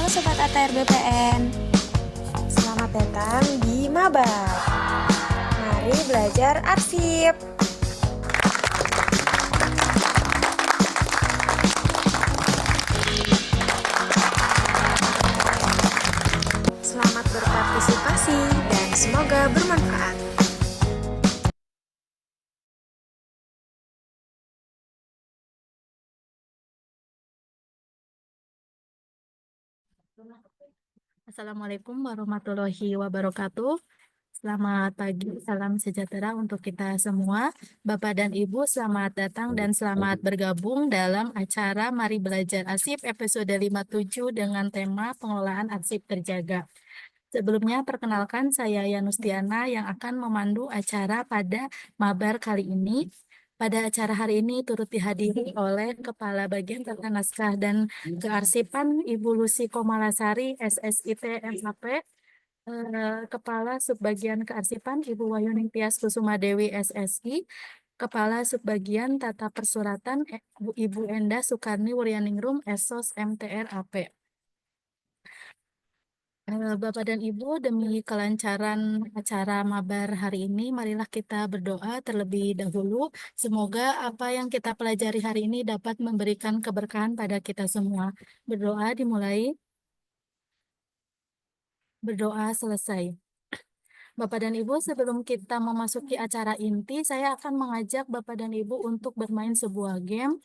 Halo Sobat ATR BPN, selamat datang di Mabar. Mari belajar arsip. Selamat berpartisipasi dan semoga bermanfaat. Assalamualaikum warahmatullahi wabarakatuh. Selamat pagi, salam sejahtera untuk kita semua. Bapak dan Ibu, selamat datang dan selamat bergabung dalam acara Mari Belajar Arsip episode 57 dengan tema pengelolaan arsip terjaga. Sebelumnya, perkenalkan saya Yanustiana yang akan memandu acara pada Mabar kali ini. Pada acara hari ini turut dihadiri oleh Kepala Bagian Tata Naskah dan Kearsipan Ibu Lucy Komalasari, SSIT MAP, Kepala Subbagian Kearsipan Ibu Wayuning Tias Kusuma Dewi, SSI, Kepala Subbagian Tata Persuratan Ibu Enda Sukarni Wuryaningrum, SOS MTR AP. Bapak dan Ibu, demi kelancaran acara Mabar hari ini, marilah kita berdoa terlebih dahulu. Semoga apa yang kita pelajari hari ini dapat memberikan keberkahan pada kita semua. Berdoa dimulai, berdoa selesai. Bapak dan Ibu, sebelum kita memasuki acara inti, saya akan mengajak Bapak dan Ibu untuk bermain sebuah game.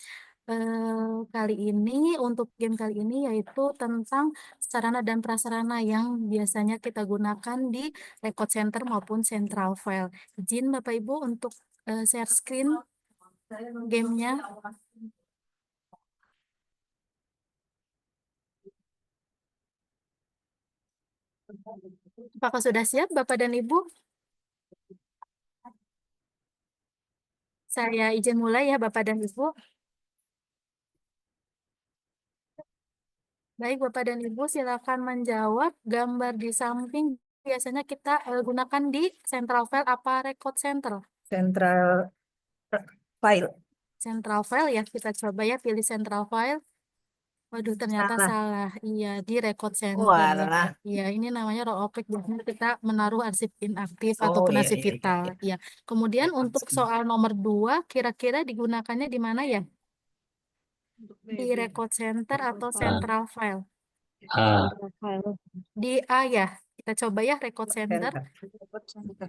Kali ini, untuk game kali ini yaitu tentang sarana dan prasarana yang biasanya kita gunakan di record center maupun central file. Izin Bapak Ibu untuk share screen gamenya. Apakah sudah siap Bapak dan Ibu? Saya izin mulai ya Bapak dan Ibu. Baik, Bapak dan Ibu, silakan menjawab. Gambar di samping biasanya kita gunakan di central file apa record center? Central file. Central file ya, kita coba ya pilih central file. Waduh, ternyata Salah. salah. Iya, di record center. Walah. Iya, ini namanya raw object. Biasanya kita menaruh arsip inaktif Oh, ataupun iya, arsip iya, iya, vital. iya. Iya. Kemudian untuk soal nomor 2, kira-kira digunakannya di mana ya? Di record center atau central file? Di A ya. Kita coba ya record center.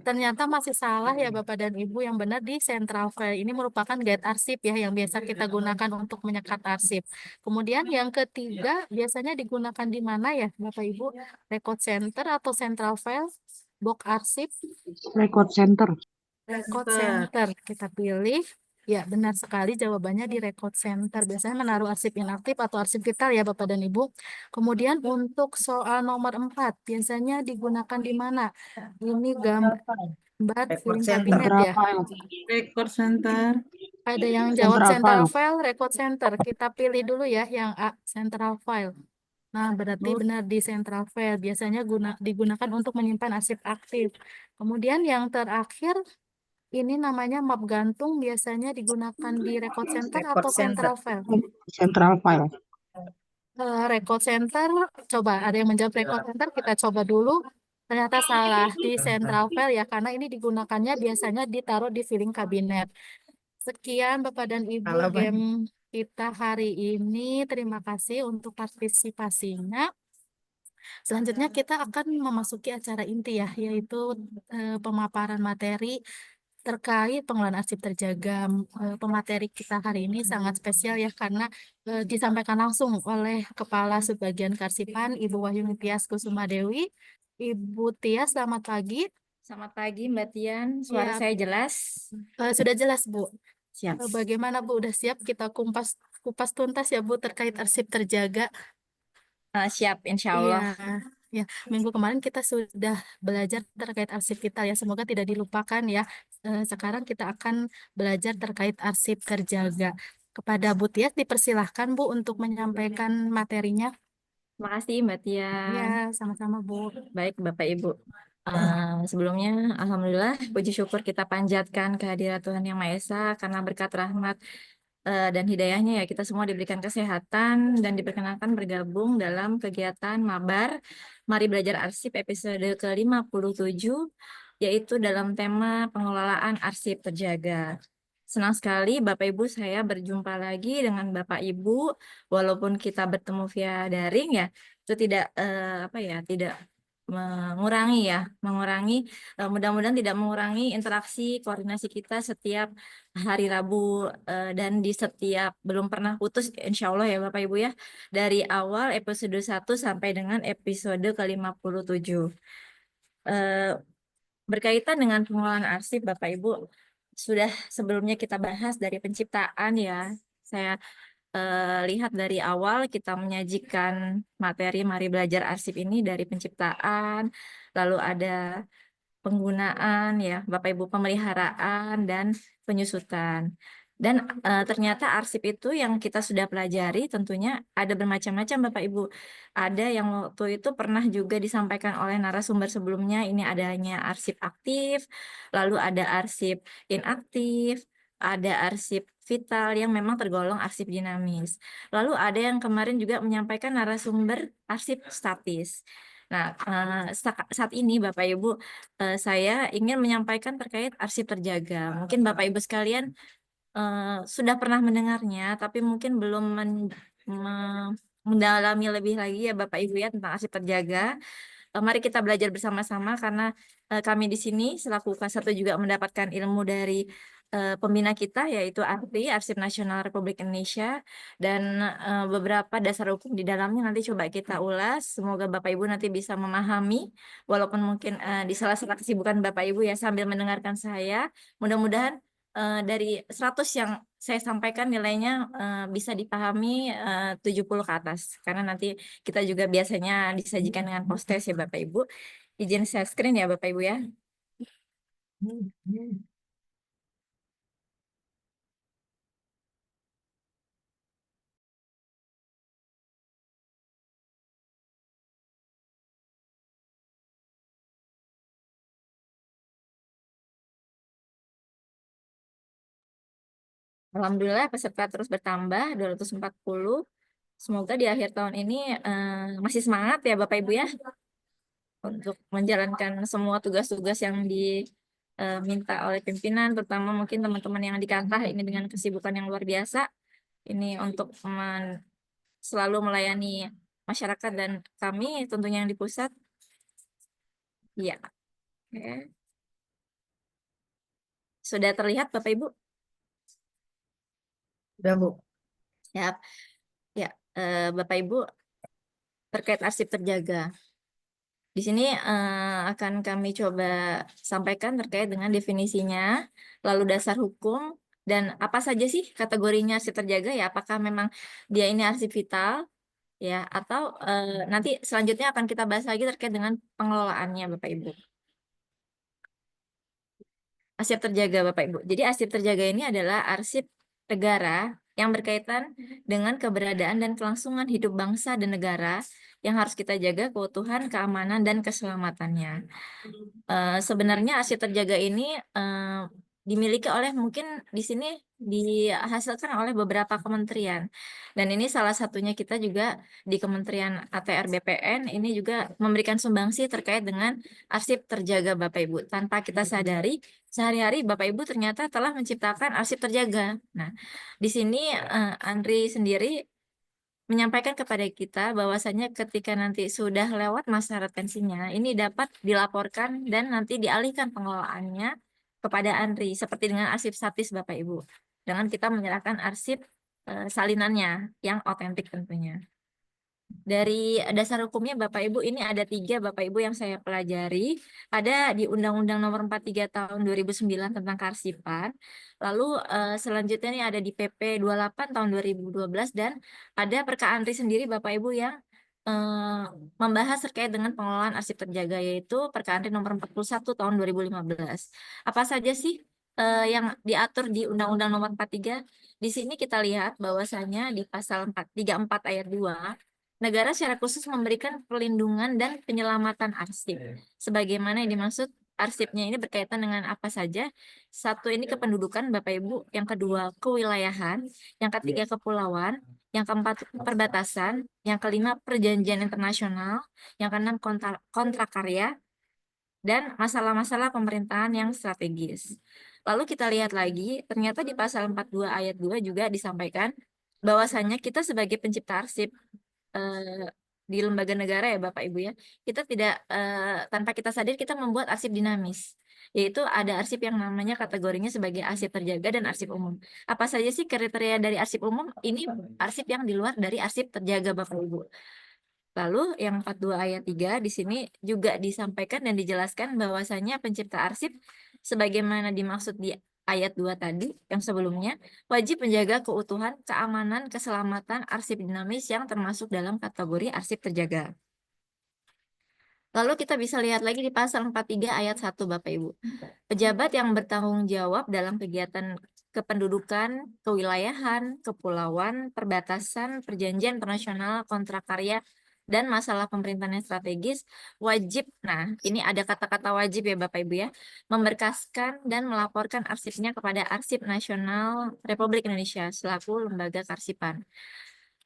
Ternyata masih salah ya Bapak dan Ibu, yang benar di central file. Ini merupakan get arsip ya yang biasa kita gunakan untuk menyekat arsip. Kemudian yang ketiga biasanya digunakan di mana ya Bapak Ibu? Record center atau central file? Box arsip, Record center. record center. Kita pilih. Ya, benar sekali jawabannya di record center. Biasanya menaruh arsip inaktif atau arsip vital ya Bapak dan Ibu. Kemudian untuk soal nomor 4, biasanya digunakan di mana? Ini gambar Record filing center. kabinet ya. Record center. Ada yang jawab Central central file. file, record center. Kita pilih dulu ya yang A, central file. Nah, berarti benar di central file. Biasanya digunakan untuk menyimpan arsip aktif. Kemudian yang terakhir, ini namanya map gantung. Biasanya digunakan di record center Record atau center. central file. Central file. Record center, coba ada yang menjawab record center, kita coba dulu. Ternyata salah di central file ya, karena ini digunakannya biasanya ditaruh di filing kabinet. Sekian Bapak dan Ibu Halo, Bang. game kita hari ini. Terima kasih untuk partisipasinya. Selanjutnya kita akan memasuki acara inti ya, yaitu pemaparan materi terkait pengelolaan arsip terjaga. Pemateri kita hari ini sangat spesial ya, karena disampaikan langsung oleh Kepala Subbagian Kearsipan Ibu Wahyuni Tias Kusuma Dewi. Ibu Tias, selamat pagi. Selamat pagi Mbak Tian, suara Ya, saya jelas? sudah jelas Bu. Siap. Bagaimana Bu, udah siap kita kupas tuntas ya Bu terkait arsip terjaga? Siap, insya Iya, Allah. ya. Minggu kemarin kita sudah belajar terkait arsip vital ya. Semoga tidak dilupakan ya. Sekarang kita akan belajar terkait arsip terjaga. Kepada Bu Tias dipersilahkan Bu untuk menyampaikan materinya. Terima kasih Mbak Tian. Ya, sama-sama Bu. Baik Bapak Ibu. Sebelumnya, Alhamdulillah, puji syukur kita panjatkan kehadirat Tuhan Yang Maha Esa karena berkat rahmat dan hidayahnya ya kita semua diberikan kesehatan dan diperkenalkan bergabung dalam kegiatan Mabar Mari Belajar Arsip episode ke-57 yaitu dalam tema pengelolaan arsip terjaga. Senang sekali Bapak Ibu saya berjumpa lagi dengan Bapak Ibu walaupun kita bertemu via daring ya itu tidak tidak mengurangi mudah-mudahan tidak mengurangi interaksi koordinasi kita setiap hari Rabu dan di setiap belum pernah putus insya Allah ya Bapak Ibu ya dari awal episode 1 sampai dengan episode ke-57 berkaitan dengan pengelolaan arsip Bapak Ibu sudah sebelumnya kita bahas dari penciptaan ya saya lihat dari awal kita menyajikan materi Mari Belajar Arsip ini dari penciptaan lalu ada penggunaan ya Bapak Ibu pemeliharaan dan penyusutan. Dan ternyata arsip itu yang kita sudah pelajari tentunya ada bermacam-macam Bapak Ibu. Ada yang waktu itu pernah juga disampaikan oleh narasumber sebelumnya ini adanya arsip aktif, lalu ada arsip inaktif, ada arsip vital yang memang tergolong arsip dinamis. Lalu ada yang kemarin juga menyampaikan narasumber arsip statis. Nah, saat ini Bapak Ibu saya ingin menyampaikan terkait arsip terjaga. Mungkin Bapak Ibu sekalian sudah pernah mendengarnya, tapi mungkin belum mendalami lebih lagi ya Bapak Ibu ya tentang arsip terjaga. Mari kita belajar bersama-sama karena kami di sini selaku K1 juga mendapatkan ilmu dari pembina kita yaitu ARPI, Arsip Nasional Republik Indonesia dan beberapa dasar hukum di dalamnya nanti coba kita ulas. Semoga Bapak Ibu nanti bisa memahami walaupun mungkin di salah-salah kesibukan Bapak Ibu ya sambil mendengarkan saya. Mudah-mudahan dari 100 yang saya sampaikan nilainya bisa dipahami 70 ke atas karena nanti kita juga biasanya disajikan dengan post-test ya Bapak Ibu. Izin share screen ya Bapak Ibu ya. Alhamdulillah peserta terus bertambah 240. Semoga di akhir tahun ini masih semangat ya Bapak Ibu ya untuk menjalankan semua tugas-tugas yang diminta oleh pimpinan, terutama mungkin teman-teman yang di kantor ini dengan kesibukan yang luar biasa. Ini untuk selalu melayani masyarakat dan kami tentunya yang di pusat. Ya, oke. Sudah terlihat Bapak Ibu? Udah, Bu. Siap. Ya, Bapak Ibu terkait arsip terjaga. Di sini akan kami coba sampaikan terkait dengan definisinya, lalu dasar hukum, dan apa saja sih kategorinya arsip terjaga ya, apakah memang dia ini arsip vital, ya, atau nanti selanjutnya akan kita bahas lagi terkait dengan pengelolaannya Bapak Ibu. Arsip terjaga Bapak Ibu. Jadi arsip terjaga ini adalah arsip negara yang berkaitan dengan keberadaan dan kelangsungan hidup bangsa dan negara yang harus kita jaga keutuhan, keamanan, dan keselamatannya. Sebenarnya arsip terjaga ini dimiliki oleh mungkin di sini dihasilkan oleh beberapa kementerian. Dan ini salah satunya kita juga di Kementerian ATR BPN ini juga memberikan sumbangsi terkait dengan arsip terjaga Bapak Ibu. Tanpa kita sadari, sehari-hari Bapak Ibu ternyata telah menciptakan arsip terjaga. Nah, di sini Andri sendiri menyampaikan kepada kita bahwasannya ketika nanti sudah lewat masa retensinya, ini dapat dilaporkan dan nanti dialihkan pengelolaannya kepada Andri, seperti dengan arsip statis Bapak Ibu. Dengan kita menyerahkan arsip salinannya yang otentik tentunya. Dari dasar hukumnya Bapak Ibu ini ada 3 Bapak Ibu yang saya pelajari. Ada di Undang-Undang Nomor 43 Tahun 2009 tentang kearsipan. Lalu selanjutnya ini ada di PP 28 Tahun 2012 dan ada Perka Andri sendiri Bapak Ibu yang membahas terkait dengan pengelolaan arsip terjaga yaitu Perka Andri Nomor 41 Tahun 2015. Apa saja sih yang diatur di Undang-Undang Nomor 43? Di sini kita lihat bahwasanya di pasal 34 ayat 2 negara secara khusus memberikan perlindungan dan penyelamatan arsip, sebagaimana yang dimaksud arsipnya ini berkaitan dengan apa saja. Satu ini kependudukan Bapak Ibu, yang kedua kewilayahan, yang ketiga kepulauan, yang keempat perbatasan, yang kelima perjanjian internasional, yang keenam kontrak karya, dan masalah-masalah pemerintahan yang strategis. Lalu kita lihat lagi, ternyata di pasal 42 ayat 2 juga disampaikan bahwasanya kita sebagai pencipta arsip di lembaga negara ya Bapak Ibu ya, kita tidak tanpa kita sadar kita membuat arsip dinamis. Yaitu ada arsip yang namanya kategorinya sebagai arsip terjaga dan arsip umum. Apa saja sih kriteria dari arsip umum? Ini arsip yang di luar dari arsip terjaga Bapak Ibu. Lalu yang 42 ayat 3 di sini juga disampaikan dan dijelaskan bahwasanya pencipta arsip sebagaimana dimaksud di ayat 2 tadi yang sebelumnya wajib menjaga keutuhan, keamanan, keselamatan arsip dinamis yang termasuk dalam kategori arsip terjaga. Lalu kita bisa lihat lagi di pasal 43 ayat 1 Bapak Ibu. Pejabat yang bertanggung jawab dalam kegiatan kependudukan, kewilayahan, kepulauan, perbatasan, perjanjian internasional, kontrak karya, dan masalah pemerintahan yang strategis wajib, nah ini ada kata-kata wajib ya Bapak Ibu ya, memberkaskan dan melaporkan arsipnya kepada Arsip Nasional Republik Indonesia selaku lembaga kearsipan.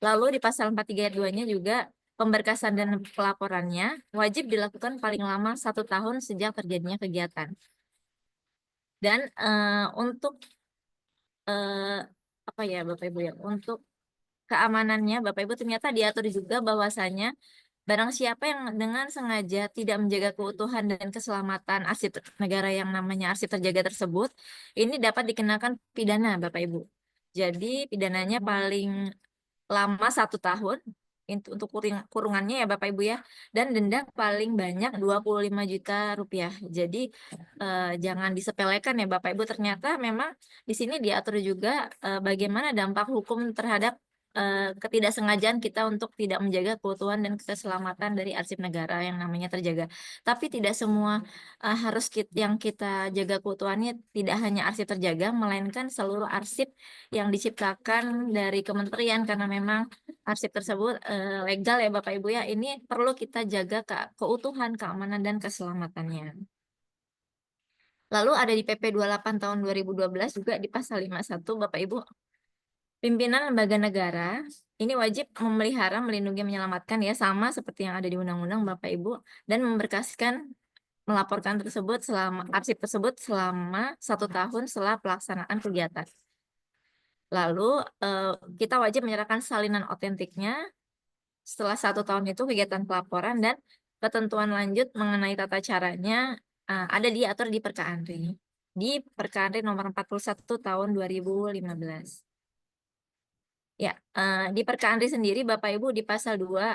Lalu di pasal 43 ayat 2-nya juga pemberkasan dan pelaporannya wajib dilakukan paling lama 1 tahun sejak terjadinya kegiatan. Dan untuk apa ya Bapak Ibu ya, untuk keamanannya Bapak Ibu ternyata diatur juga bahwasanya barang siapa yang dengan sengaja tidak menjaga keutuhan dan keselamatan arsip negara yang namanya arsip terjaga tersebut, ini dapat dikenakan pidana Bapak Ibu. Jadi pidananya paling lama 1 tahun untuk kurungannya ya Bapak Ibu ya, dan denda paling banyak 25 juta rupiah. Jadi jangan disepelekan ya Bapak Ibu, ternyata memang di sini diatur juga bagaimana dampak hukum terhadap ketidaksengajaan kita untuk tidak menjaga keutuhan dan keselamatan dari arsip negara yang namanya terjaga. Tapi tidak semua harus yang kita jaga keutuhannya tidak hanya arsip terjaga, melainkan seluruh arsip yang diciptakan dari kementerian, karena memang arsip tersebut legal ya Bapak Ibu ya. Ini perlu kita jaga keutuhan, keamanan, dan keselamatannya. Lalu ada di PP 28 tahun 2012 juga di pasal 51 Bapak Ibu. Pimpinan lembaga negara ini wajib memelihara, melindungi, menyelamatkan ya, sama seperti yang ada di undang-undang Bapak Ibu, dan memberkaskan melaporkan arsip tersebut selama 1 tahun setelah pelaksanaan kegiatan. Lalu kita wajib menyerahkan salinan otentiknya setelah 1 tahun itu kegiatan pelaporan, dan ketentuan lanjut mengenai tata caranya ada diatur di Perka Andri. Di Perka Andri nomor 41 tahun 2015. Ya, di Perka Andri sendiri Bapak Ibu di pasal 2,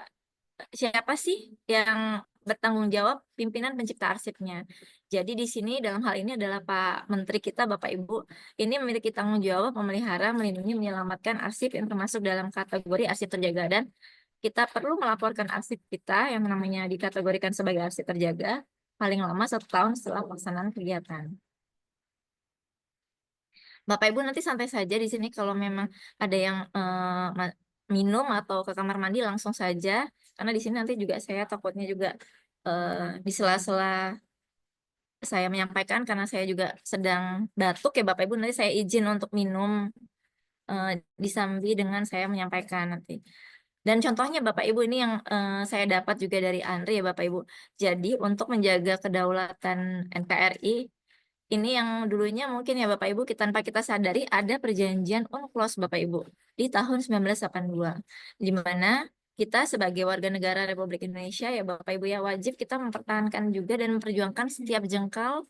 siapa sih yang bertanggung jawab pimpinan pencipta arsipnya? Jadi di sini dalam hal ini adalah Pak Menteri kita Bapak Ibu. Ini memiliki tanggung jawab memelihara, melindungi, menyelamatkan arsip yang termasuk dalam kategori arsip terjaga, dan kita perlu melaporkan arsip kita yang namanya dikategorikan sebagai arsip terjaga paling lama 1 tahun setelah pelaksanaan kegiatan. Bapak Ibu nanti santai saja di sini, kalau memang ada yang minum atau ke kamar mandi langsung saja, karena di sini nanti juga saya takutnya juga di sela-sela saya menyampaikan, karena saya juga sedang batuk ya Bapak Ibu, nanti saya izin untuk minum disambi dengan saya menyampaikan nanti. Dan contohnya Bapak Ibu ini yang saya dapat juga dari Andri ya Bapak Ibu. Jadi untuk menjaga kedaulatan NKRI, ini yang dulunya mungkin ya Bapak Ibu, tanpa kita sadari ada perjanjian UNCLOS Bapak Ibu di tahun 1982, di mana kita sebagai warga negara Republik Indonesia ya Bapak Ibu ya, wajib kita mempertahankan juga dan memperjuangkan setiap jengkal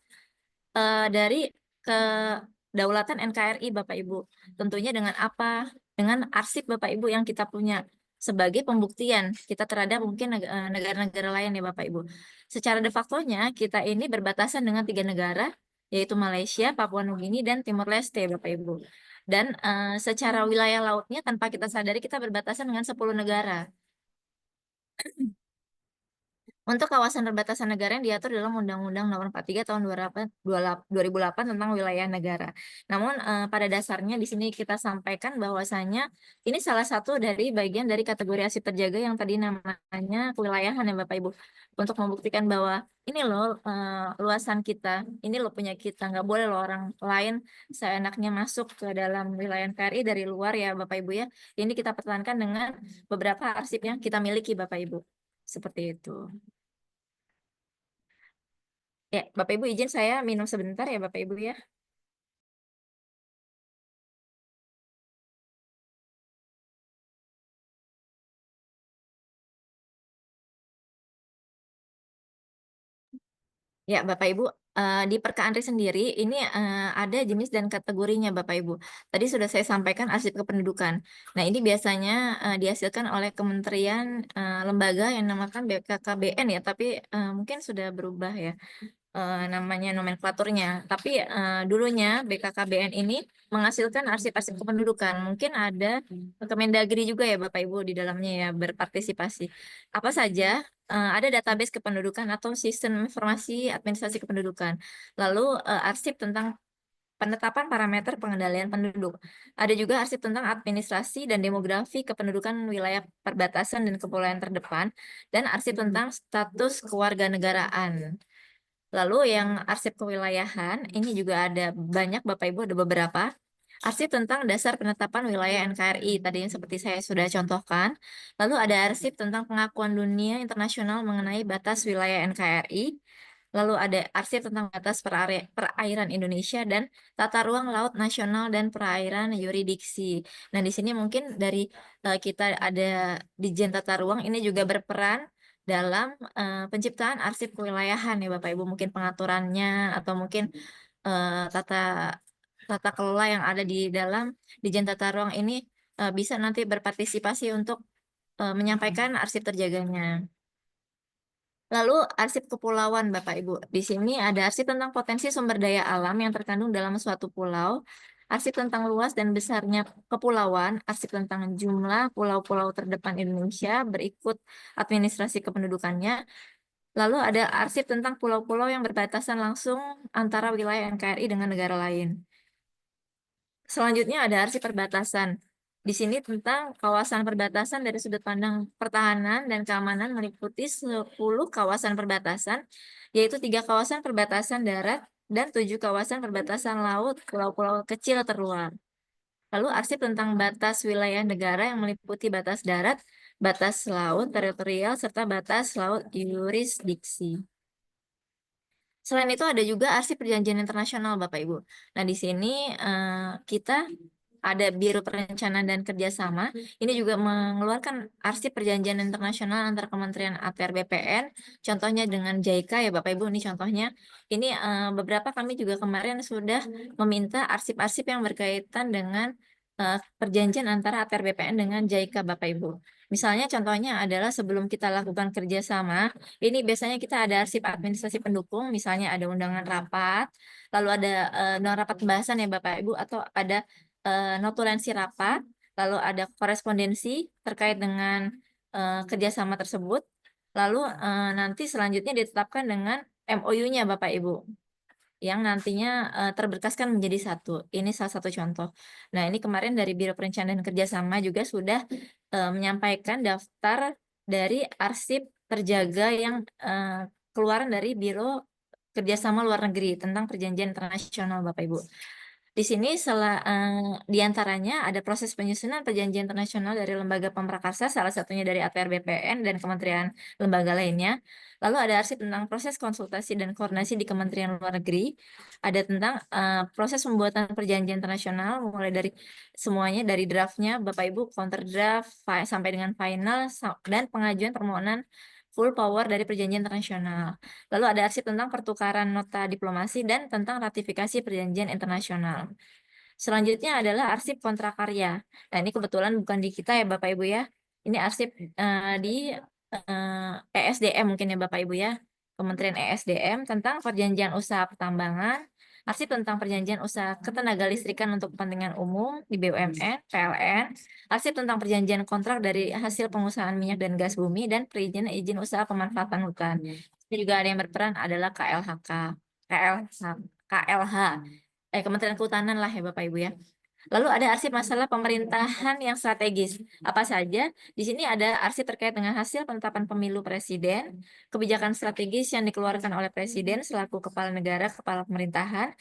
dari kedaulatan NKRI Bapak Ibu. Tentunya dengan apa? Dengan arsip Bapak Ibu yang kita punya sebagai pembuktian kita terhadap mungkin negara-negara lain ya Bapak Ibu. Secara de facto-nya kita ini berbatasan dengan 3 negara, yaitu Malaysia, Papua Nugini, dan Timor Leste Bapak Ibu. Dan secara wilayah lautnya tanpa kita sadari kita berbatasan dengan 10 negara. Untuk kawasan perbatasan negara yang diatur dalam Undang-Undang Nomor 43 Tahun 2008 tentang wilayah negara. Namun pada dasarnya di sini kita sampaikan bahwasanya ini salah satu dari bagian dari kategori arsip terjaga yang tadi namanya kewilayahan ya Bapak Ibu. Untuk membuktikan bahwa ini loh luasan kita, ini loh punya kita, nggak boleh loh orang lain seenaknya masuk ke dalam wilayah NKRI dari luar ya Bapak Ibu ya. Ini kita pertahankan dengan beberapa arsip yang kita miliki Bapak Ibu. Seperti itu. Ya, Bapak Ibu izin saya minum sebentar ya Bapak Ibu ya. Ya, Bapak Ibu, di Perka-Andri sendiri ini ada jenis dan kategorinya Bapak Ibu. Tadi sudah saya sampaikan arsip kependudukan. Nah, ini biasanya dihasilkan oleh kementerian lembaga yang namakan BKKBN ya, tapi mungkin sudah berubah ya namanya nomenklaturnya. Tapi dulunya BKKBN ini menghasilkan arsip-arsip kependudukan. Mungkin ada Kemendagri juga ya Bapak Ibu di dalamnya ya berpartisipasi. Apa saja? Ada database kependudukan atau sistem informasi administrasi kependudukan. Lalu arsip tentang penetapan parameter pengendalian penduduk. Ada juga arsip tentang administrasi dan demografi kependudukan wilayah perbatasan dan kepulauan terdepan, dan arsip tentang status kewarganegaraan. Lalu yang arsip kewilayahan, ini juga ada banyak Bapak Ibu, ada beberapa. Arsip tentang dasar penetapan wilayah NKRI, tadi yang seperti saya sudah contohkan. Lalu ada arsip tentang pengakuan dunia internasional mengenai batas wilayah NKRI. Lalu ada arsip tentang batas perairan Indonesia dan tata ruang laut nasional dan perairan yuridiksi. Nah, di sini mungkin dari kita ada Ditjen Tata Ruang ini juga berperan dalam penciptaan arsip kewilayahan ya Bapak Ibu, mungkin pengaturannya atau mungkin tata tata kelola yang ada di dalam Ditjen Tata Ruang ini bisa nanti berpartisipasi untuk menyampaikan arsip terjaganya. Lalu arsip kepulauan Bapak Ibu. Di sini ada arsip tentang potensi sumber daya alam yang terkandung dalam suatu pulau, arsip tentang luas dan besarnya kepulauan, arsip tentang jumlah pulau-pulau terdepan Indonesia berikut administrasi kependudukannya. Lalu ada arsip tentang pulau-pulau yang berbatasan langsung antara wilayah NKRI dengan negara lain. Selanjutnya ada arsip perbatasan. Di sini tentang kawasan perbatasan dari sudut pandang pertahanan dan keamanan meliputi 10 kawasan perbatasan, yaitu 3 kawasan perbatasan darat dan 7 kawasan perbatasan laut, pulau-pulau kecil terluar. Lalu arsip tentang batas wilayah negara yang meliputi batas darat, batas laut teritorial, serta batas laut yurisdiksi. Selain itu ada juga arsip perjanjian internasional Bapak Ibu. Nah, di sini kita ada Biro Perencanaan dan Kerjasama. Ini juga mengeluarkan arsip perjanjian internasional antar Kementerian ATR BPN. Contohnya dengan JICA ya Bapak Ibu. Ini contohnya. Ini beberapa kami juga kemarin sudah meminta arsip-arsip yang berkaitan dengan perjanjian antara ATR BPN dengan JICA Bapak Ibu. Misalnya contohnya adalah sebelum kita lakukan kerjasama, ini biasanya kita ada arsip administrasi pendukung, misalnya ada undangan rapat, lalu ada undangan rapat pembahasan ya Bapak Ibu, atau ada notulensi rapat, lalu ada korespondensi terkait dengan kerjasama tersebut, lalu nanti selanjutnya ditetapkan dengan MOU-nya Bapak Ibu, yang nantinya terberkaskan menjadi satu. Ini salah satu contoh. Nah, ini kemarin dari Biro Perencanaan dan Kerjasama juga sudah menyampaikan daftar dari arsip terjaga yang keluaran dari Biro Kerjasama Luar Negeri tentang perjanjian internasional, Bapak Ibu. Di sini di antaranya ada proses penyusunan perjanjian internasional dari lembaga pemrakarsa, salah satunya dari ATR BPN dan kementerian lembaga lainnya. Lalu ada arsip tentang proses konsultasi dan koordinasi di Kementerian Luar Negeri. Ada tentang proses pembuatan perjanjian internasional, mulai dari semuanya, dari draftnya, Bapak Ibu, counter draft, sampai dengan final, dan pengajuan permohonan full power dari perjanjian internasional. Lalu ada arsip tentang pertukaran nota diplomasi dan tentang ratifikasi perjanjian internasional. Selanjutnya adalah arsip kontrak karya. Nah, ini kebetulan bukan di kita ya Bapak Ibu ya. Ini arsip di ESDM mungkin ya Bapak Ibu ya. Kementerian ESDM tentang perjanjian usaha pertambangan, arsip tentang perjanjian usaha ketenagalistrikan untuk kepentingan umum di BUMN, PLN, arsip tentang perjanjian kontrak dari hasil pengusahaan minyak dan gas bumi, dan perizinan izin usaha pemanfaatan hutan. Ini juga ada yang berperan adalah KLH, Kementerian Kehutanan lah ya Bapak Ibu ya. Lalu ada arsip masalah pemerintahan yang strategis. Apa saja? Di sini ada arsip terkait dengan hasil penetapan pemilu presiden, kebijakan strategis yang dikeluarkan oleh presiden selaku kepala negara, kepala pemerintahan,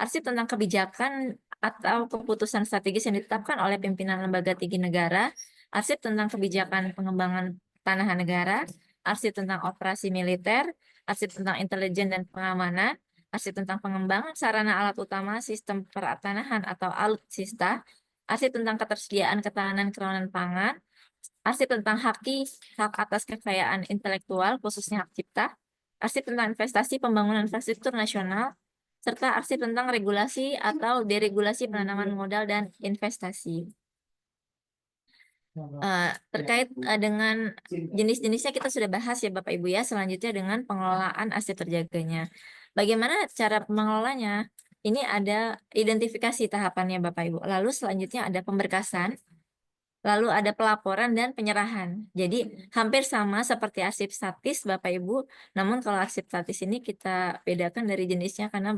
arsip tentang kebijakan atau keputusan strategis yang ditetapkan oleh pimpinan lembaga tinggi negara, arsip tentang kebijakan pengembangan pertahanan negara, arsip tentang operasi militer, arsip tentang intelijen dan pengamanan, arsip tentang pengembangan sarana alat utama sistem pertanahan atau alutsista, arsip tentang ketersediaan ketahanan kerawanan pangan, arsip tentang hak atas kekayaan intelektual khususnya hak cipta, arsip tentang investasi pembangunan infrastruktur nasional, serta arsip tentang regulasi atau deregulasi penanaman modal dan investasi. Terkait dengan jenis-jenisnya kita sudah bahas ya Bapak Ibu ya. Selanjutnya dengan pengelolaan aset terjaganya. Bagaimana cara mengelolanya? Ini ada identifikasi tahapannya Bapak Ibu. Lalu selanjutnya ada pemberkasan, lalu ada pelaporan dan penyerahan. Jadi hampir sama seperti arsip statis Bapak Ibu. Namun kalau arsip statis ini kita bedakan dari jenisnya karena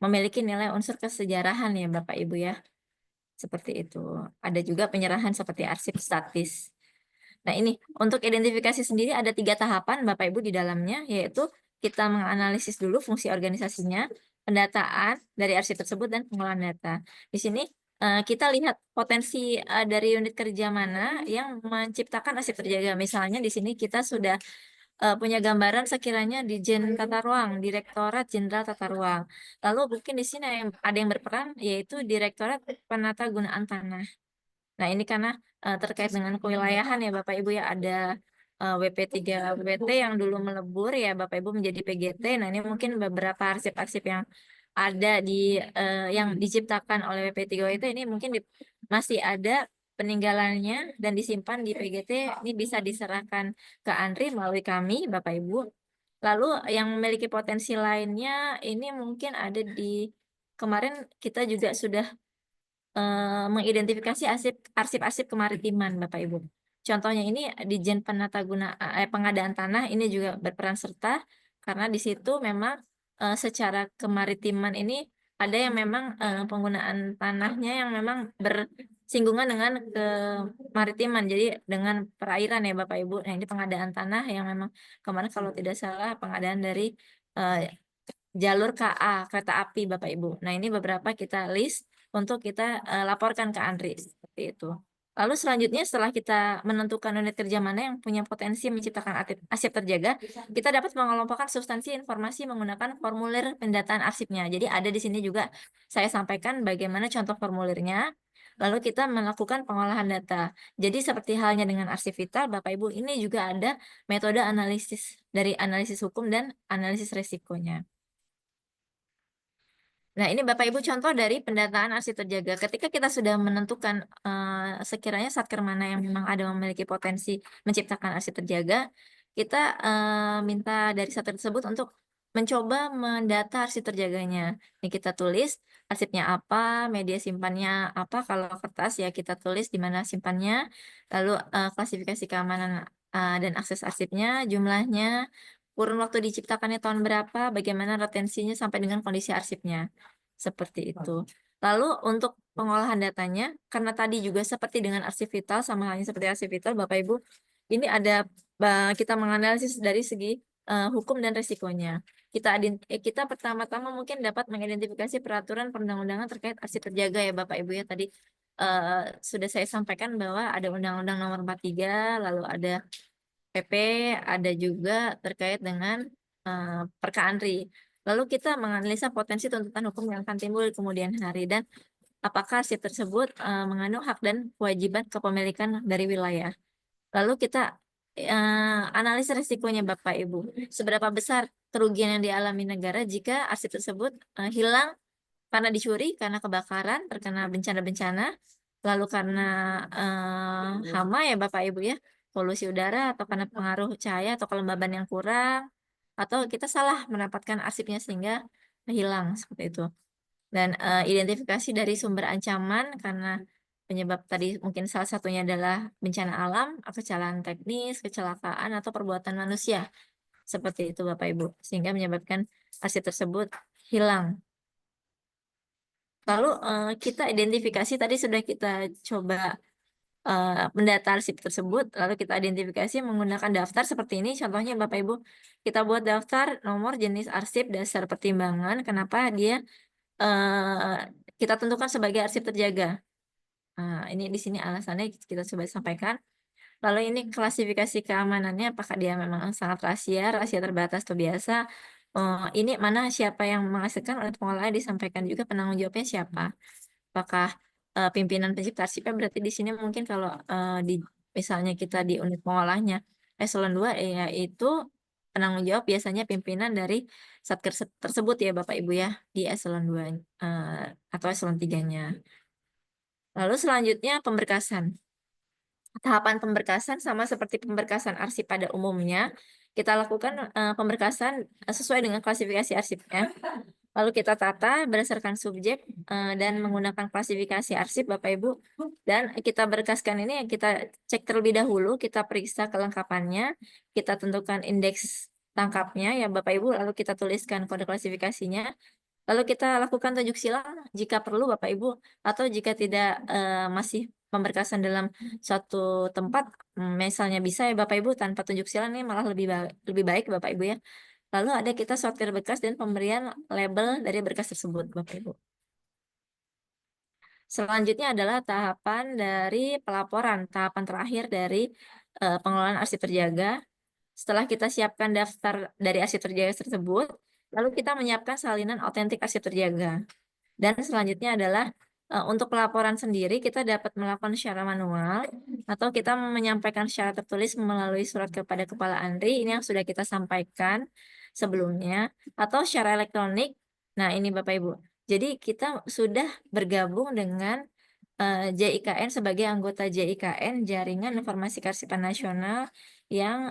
memiliki nilai unsur kesejarahan ya Bapak Ibu ya. Seperti itu. Ada juga penyerahan seperti arsip statis. Nah ini untuk identifikasi sendiri ada 3 tahapan Bapak Ibu di dalamnya, yaitu kita menganalisis dulu fungsi organisasinya, pendataan dari arsip tersebut, dan pengolahan data. Di sini kita lihat potensi dari unit kerja mana yang menciptakan arsip terjaga. Misalnya di sini kita sudah punya gambaran sekiranya Dijen Tata Ruang, Direktorat Jenderal Tata Ruang. Lalu mungkin di sini ada yang berperan yaitu Direktorat Penatagunaan Tanah. Nah, ini karena terkait dengan kewilayahan ya Bapak Ibu ya, ada WP3 WT yang dulu melebur ya Bapak Ibu menjadi PGT. Nah, ini mungkin beberapa arsip-arsip yang ada di yang diciptakan oleh WP3 WT ini mungkin masih ada peninggalannya dan disimpan di PGT. Ini bisa diserahkan ke ANRI melalui kami Bapak Ibu. Lalu yang memiliki potensi lainnya ini mungkin ada di kemarin kita juga sudah mengidentifikasi arsip-arsip kemaritiman Bapak Ibu. Contohnya ini Dijen Pengadaan Tanah ini juga berperan serta karena di situ memang secara kemaritiman ini ada yang memang penggunaan tanahnya yang memang bersinggungan dengan kemaritiman, jadi dengan perairan ya Bapak Ibu. Nah ini pengadaan tanah yang memang kemarin kalau tidak salah pengadaan dari jalur KA kereta api Bapak Ibu. Nah ini beberapa kita list untuk kita laporkan ke ANRI seperti itu. Lalu selanjutnya setelah kita menentukan unit kerja mana yang punya potensi menciptakan arsip terjaga, kita dapat mengelompokkan substansi informasi menggunakan formulir pendataan arsipnya. Jadi ada di sini juga saya sampaikan bagaimana contoh formulirnya. Lalu kita melakukan pengolahan data. Jadi seperti halnya dengan arsip vital, Bapak Ibu, ini juga ada metode analisis dari analisis hukum dan analisis resikonya. Nah, ini Bapak Ibu contoh dari pendataan arsip terjaga. Ketika kita sudah menentukan sekiranya satker mana yang memang ada memiliki potensi menciptakan arsip terjaga, kita minta dari satker tersebut untuk mencoba mendata arsip terjaganya. Ini kita tulis arsipnya apa, media simpannya apa, kalau kertas ya kita tulis di mana simpannya, lalu klasifikasi keamanan dan akses arsipnya, jumlahnya, kurun waktu diciptakannya tahun berapa, bagaimana retensinya sampai dengan kondisi arsipnya. Seperti itu. Lalu untuk pengolahan datanya, karena tadi juga seperti dengan arsip vital, sama halnya seperti arsip vital, Bapak Ibu, ini ada kita menganalisis dari segi hukum dan resikonya. Kita pertama-tama mungkin dapat mengidentifikasi peraturan perundang-undangan terkait arsip terjaga ya Bapak Ibu ya. Tadi sudah saya sampaikan bahwa ada Undang-Undang Nomor 43, lalu ada PP, ada juga terkait dengan Perka ANRI. Lalu kita menganalisa potensi tuntutan hukum yang akan timbul di kemudian hari dan apakah arsip tersebut mengandung hak dan kewajiban kepemilikan dari wilayah. Lalu kita analisa risikonya Bapak Ibu. Seberapa besar kerugian yang dialami negara jika arsip tersebut hilang karena dicuri, karena kebakaran, terkena bencana-bencana, lalu karena hama ya Bapak Ibu ya, polusi udara, atau karena pengaruh cahaya atau kelembaban yang kurang, atau kita salah mendapatkan arsipnya sehingga hilang seperti itu. Dan identifikasi dari sumber ancaman karena penyebab tadi mungkin salah satunya adalah bencana alam, kecelakaan teknis, kecelakaan atau perbuatan manusia. Seperti itu Bapak Ibu, sehingga menyebabkan arsip tersebut hilang. Lalu kita identifikasi tadi sudah kita coba mendata arsip tersebut, lalu kita identifikasi menggunakan daftar seperti ini. Contohnya Bapak Ibu, kita buat daftar nomor jenis arsip dasar pertimbangan, kenapa dia kita tentukan sebagai arsip terjaga. Nah, ini di sini alasannya kita coba sampaikan. Lalu ini klasifikasi keamanannya, apakah dia memang sangat rahasia terbatas atau biasa. Ini mana siapa yang menghasilkan oleh pengolahnya disampaikan juga penanggung jawabnya siapa. Apakah pimpinan pencipta arsipnya, berarti di sini mungkin kalau di misalnya kita di unit pengolahnya eselon 2 yaitu penanggung jawab biasanya pimpinan dari satker tersebut ya Bapak Ibu ya di eselon 2 atau eselon 3-nya. Lalu selanjutnya pemberkasan. Tahapan pemberkasan sama seperti pemberkasan arsip pada umumnya. Kita lakukan pemberkasan sesuai dengan klasifikasi arsipnya. Lalu kita tata berdasarkan subjek dan menggunakan klasifikasi arsip Bapak Ibu. Dan kita berkaskan ini kita cek terlebih dahulu, kita periksa kelengkapannya, kita tentukan indeks tangkapnya ya Bapak Ibu, lalu kita tuliskan kode klasifikasinya. Lalu kita lakukan tunjuk silang jika perlu Bapak Ibu, atau jika tidak masih pemberkasan dalam suatu tempat, misalnya bisa ya Bapak Ibu tanpa tunjuk silang ini malah lebih baik Bapak Ibu ya. Lalu ada kita sortir berkas dan pemberian label dari berkas tersebut Bapak Ibu. Selanjutnya adalah tahapan dari pelaporan, tahapan terakhir dari pengelolaan arsip terjaga. Setelah kita siapkan daftar dari arsip terjaga tersebut, lalu kita menyiapkan salinan otentik arsip terjaga. Dan selanjutnya adalah untuk pelaporan sendiri kita dapat melakukan secara manual atau kita menyampaikan secara tertulis melalui surat kepada Kepala ANRI, ini yang sudah kita sampaikan sebelumnya, atau secara elektronik. Nah, ini Bapak Ibu. Jadi kita sudah bergabung dengan JIKN sebagai anggota JIKN, Jaringan Informasi Kearsipan Nasional, yang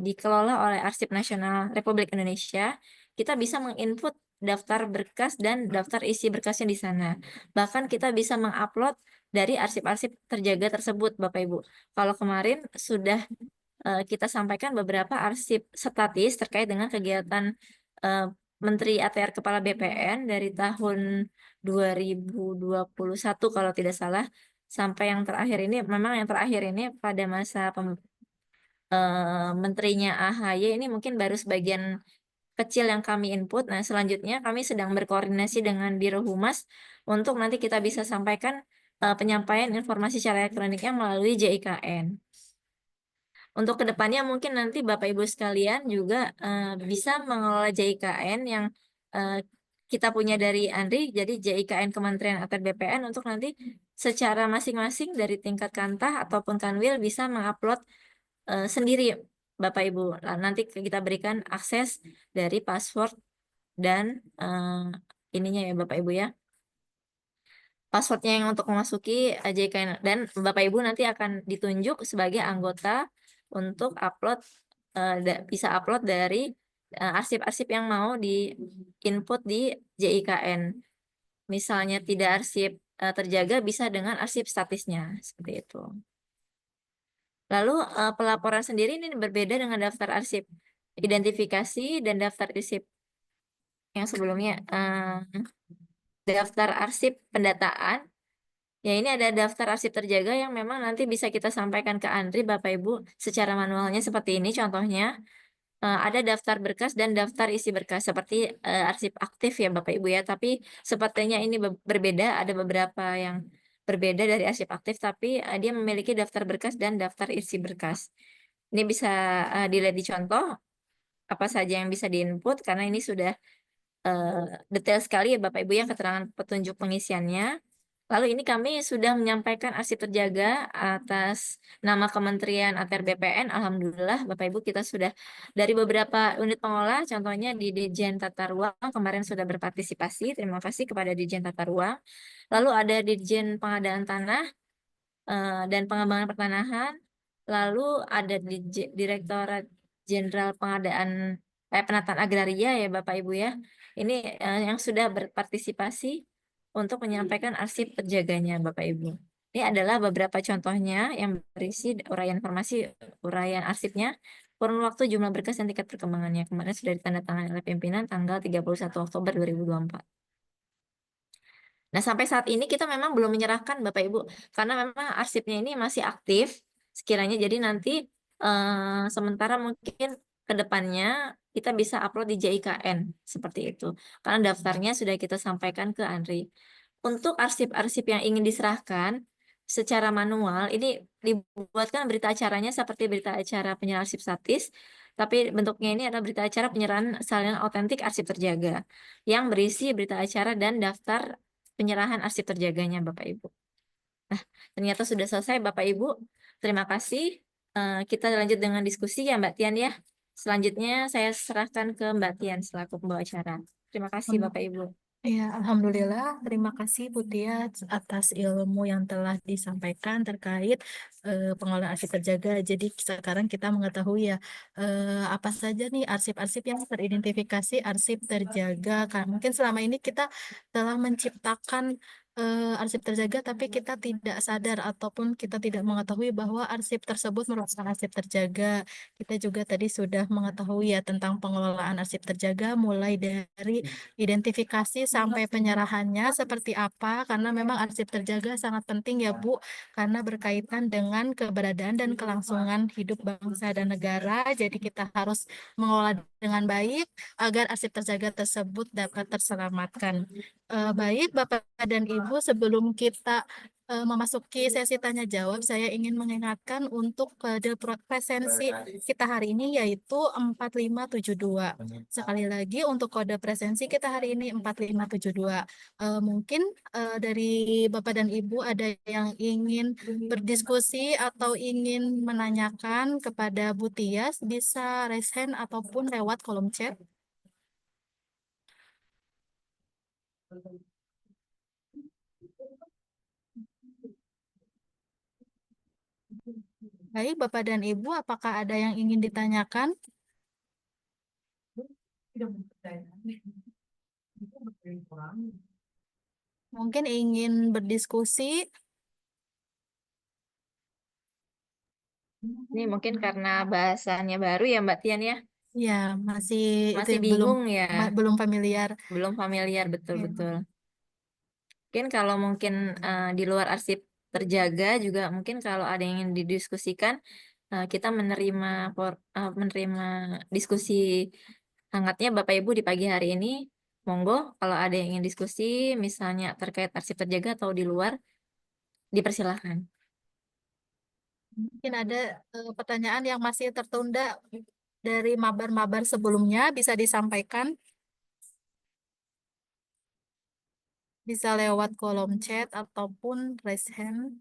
dikelola oleh Arsip Nasional Republik Indonesia. Kita bisa menginput daftar berkas dan daftar isi berkasnya di sana. Bahkan kita bisa mengupload dari arsip-arsip terjaga tersebut, Bapak Ibu. Kalau kemarin sudah kita sampaikan beberapa arsip statis terkait dengan kegiatan Menteri ATR Kepala BPN dari tahun 2021 kalau tidak salah, sampai yang terakhir ini, memang yang terakhir ini pada masa menterinya AHY ini mungkin baru sebagian kecil yang kami input. Nah, selanjutnya kami sedang berkoordinasi dengan Biro Humas untuk nanti kita bisa sampaikan penyampaian informasi secara elektroniknya melalui JIKN. Untuk kedepannya mungkin nanti Bapak Ibu sekalian juga bisa mengelola JIKN yang kita punya dari ANRI, jadi JIKN Kementerian ATR BPN untuk nanti secara masing-masing dari tingkat Kantah ataupun Kanwil bisa mengupload sendiri Bapak Ibu. Nanti kita berikan akses dari password dan ininya ya Bapak Ibu ya. Passwordnya yang untuk memasuki JIKN, dan Bapak Ibu nanti akan ditunjuk sebagai anggota untuk upload bisa upload dari arsip-arsip yang mau di input di JIKN. Misalnya tidak arsip terjaga, bisa dengan arsip statisnya seperti itu. Lalu pelaporan sendiri ini berbeda dengan daftar arsip identifikasi dan daftar arsip yang sebelumnya. Daftar arsip pendataan, ya ini ada daftar arsip terjaga yang memang nanti bisa kita sampaikan ke ANRI Bapak Ibu secara manualnya seperti ini. Contohnya ada daftar berkas dan daftar isi berkas seperti arsip aktif ya Bapak Ibu ya. Tapi sepertinya ini berbeda, ada beberapa yang berbeda dari arsip aktif, tapi dia memiliki daftar berkas dan daftar isi berkas. Ini bisa dilihat di contoh apa saja yang bisa diinput karena ini sudah detail sekali ya Bapak Ibu ya keterangan petunjuk pengisiannya. Lalu ini kami sudah menyampaikan arsip terjaga atas nama Kementerian ATR BPN. Alhamdulillah Bapak Ibu kita sudah dari beberapa unit pengolah, contohnya di Dirjen Tata Ruang kemarin sudah berpartisipasi. Terima kasih kepada Dirjen Tata Ruang. Lalu ada Dirjen Pengadaan Tanah dan Pengembangan Pertanahan. Lalu ada Direktorat Jenderal Pengadaan Penataan Agraria ya Bapak Ibu ya. Ini yang sudah berpartisipasi untuk menyampaikan arsip terjaganya Bapak Ibu. Ini adalah beberapa contohnya yang berisi uraian informasi, uraian arsipnya, kurun waktu, jumlah berkas, dan tingkat perkembangannya. Kemarin sudah ditandatangani oleh pimpinan tanggal 31 Oktober 2024. Nah, sampai saat ini kita memang belum menyerahkan Bapak Ibu, karena memang arsipnya ini masih aktif sekiranya. Jadi nanti sementara mungkin ke depannya kita bisa upload di JIKN seperti itu. Karena daftarnya sudah kita sampaikan ke Andri. Untuk arsip-arsip yang ingin diserahkan secara manual, ini dibuatkan berita acaranya seperti berita acara penyerahan arsip statis, tapi bentuknya ini adalah berita acara penyerahan salinan otentik arsip terjaga yang berisi berita acara dan daftar penyerahan arsip terjaganya Bapak Ibu. Nah, ternyata sudah selesai Bapak Ibu. Terima kasih. Kita lanjut dengan diskusi ya Mbak Tian ya. Selanjutnya saya serahkan ke Mbak Tian selaku pembawa acara. Terima kasih Bapak Ibu. Ya, Alhamdulillah. Terima kasih Bu Tia atas ilmu yang telah disampaikan terkait pengelolaan arsip terjaga. Jadi sekarang kita mengetahui ya apa saja nih arsip-arsip yang teridentifikasi arsip terjaga. Karena mungkin selama ini kita telah menciptakan arsip terjaga, tapi kita tidak sadar ataupun kita tidak mengetahui bahwa arsip tersebut merupakan arsip terjaga. Kita juga tadi sudah mengetahui ya tentang pengelolaan arsip terjaga, mulai dari identifikasi sampai penyerahannya seperti apa, karena memang arsip terjaga sangat penting ya Bu, karena berkaitan dengan keberadaan dan kelangsungan hidup bangsa dan negara. Jadi kita harus mengelola dengan baik agar arsip terjaga tersebut dapat terselamatkan. Baik Bapak dan Ibu, sebelum kita memasuki sesi tanya jawab, saya ingin mengingatkan untuk kode presensi kita hari ini yaitu 4572. Sekali lagi untuk kode presensi kita hari ini 4572. Mungkin dari Bapak dan Ibu ada yang ingin berdiskusi atau ingin menanyakan kepada Bu Tias, bisa raise hand ataupun lewat kolom chat. Baik, Bapak dan Ibu, apakah ada yang ingin ditanyakan? Mungkin ingin berdiskusi. Ini mungkin karena bahasannya baru ya Mbak Tian ya. Ya, masih Masih belum bingung ya. belum familiar. Belum familiar Ya. betul-betul. Mungkin kalau mungkin di luar arsip terjaga juga mungkin kalau ada yang ingin didiskusikan, kita menerima diskusi hangatnya Bapak Ibu di pagi hari ini. Monggo kalau ada yang ingin diskusi misalnya terkait arsip terjaga atau di luar, dipersilahkan. Mungkin ada pertanyaan yang masih tertunda dari mabar-mabar sebelumnya, bisa disampaikan. Bisa lewat kolom chat ataupun raise hand.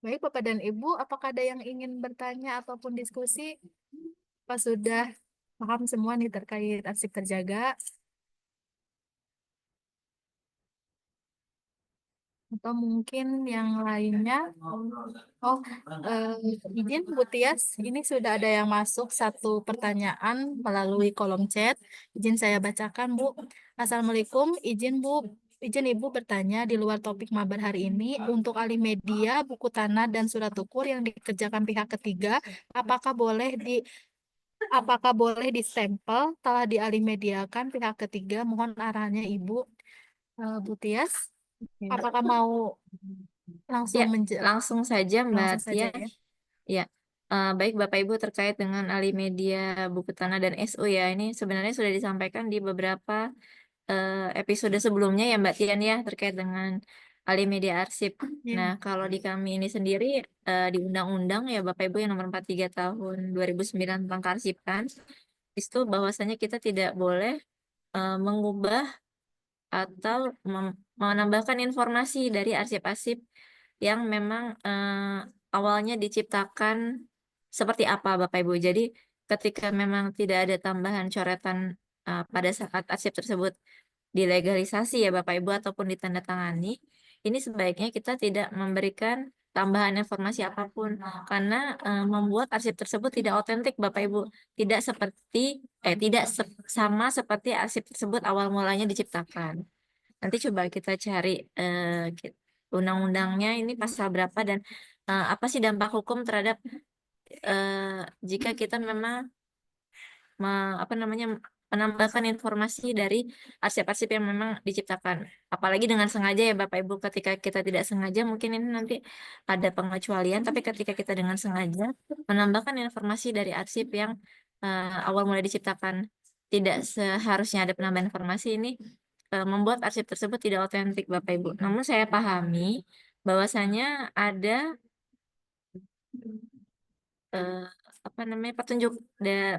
Baik, Bapak dan Ibu, apakah ada yang ingin bertanya ataupun diskusi? Apa sudah paham semua nih terkait arsip terjaga? Atau mungkin yang lainnya? Oh, izin Bu Tias, ini sudah ada yang masuk satu pertanyaan melalui kolom chat. Izin saya bacakan, Bu. Assalamualaikum, izin Ibu bertanya di luar topik mabar hari ini, untuk alih media, buku tanah, dan surat ukur yang dikerjakan pihak ketiga, apakah boleh distempel telah dialih mediakan pihak ketiga? Mohon arahannya Ibu. Bu Tias, apakah mau langsung Ya, langsung saja Mbak langsung saja Tian. ya? Ya, baik Bapak Ibu terkait dengan alih media buku tanah dan SU ya, ini sebenarnya sudah disampaikan di beberapa episode sebelumnya ya Mbak Tian ya, terkait dengan alih media arsip. Iya. Nah, kalau di kami ini sendiri di undang-undang ya Bapak Ibu yang nomor 43 tahun 2009 tentang kearsipan, itu bahwasanya kita tidak boleh mengubah atau menambahkan informasi dari arsip-arsip yang memang awalnya diciptakan seperti apa Bapak Ibu. Jadi ketika memang tidak ada tambahan coretan pada saat arsip tersebut dilegalisasi ya Bapak Ibu ataupun ditandatangani, ini sebaiknya kita tidak memberikan tambahan informasi apapun karena membuat arsip tersebut tidak otentik Bapak Ibu, tidak sama seperti arsip tersebut awal mulanya diciptakan. Nanti coba kita cari undang-undangnya ini pasal berapa dan apa sih dampak hukum terhadap jika kita memang menambahkan informasi dari arsip-arsip yang memang diciptakan. Apalagi dengan sengaja ya Bapak Ibu, ketika kita tidak sengaja mungkin ini nanti ada pengecualian, tapi ketika kita dengan sengaja menambahkan informasi dari arsip yang awal mulai diciptakan, tidak seharusnya ada penambahan informasi ini membuat arsip tersebut tidak otentik Bapak Ibu. Namun saya pahami bahwasanya ada eh,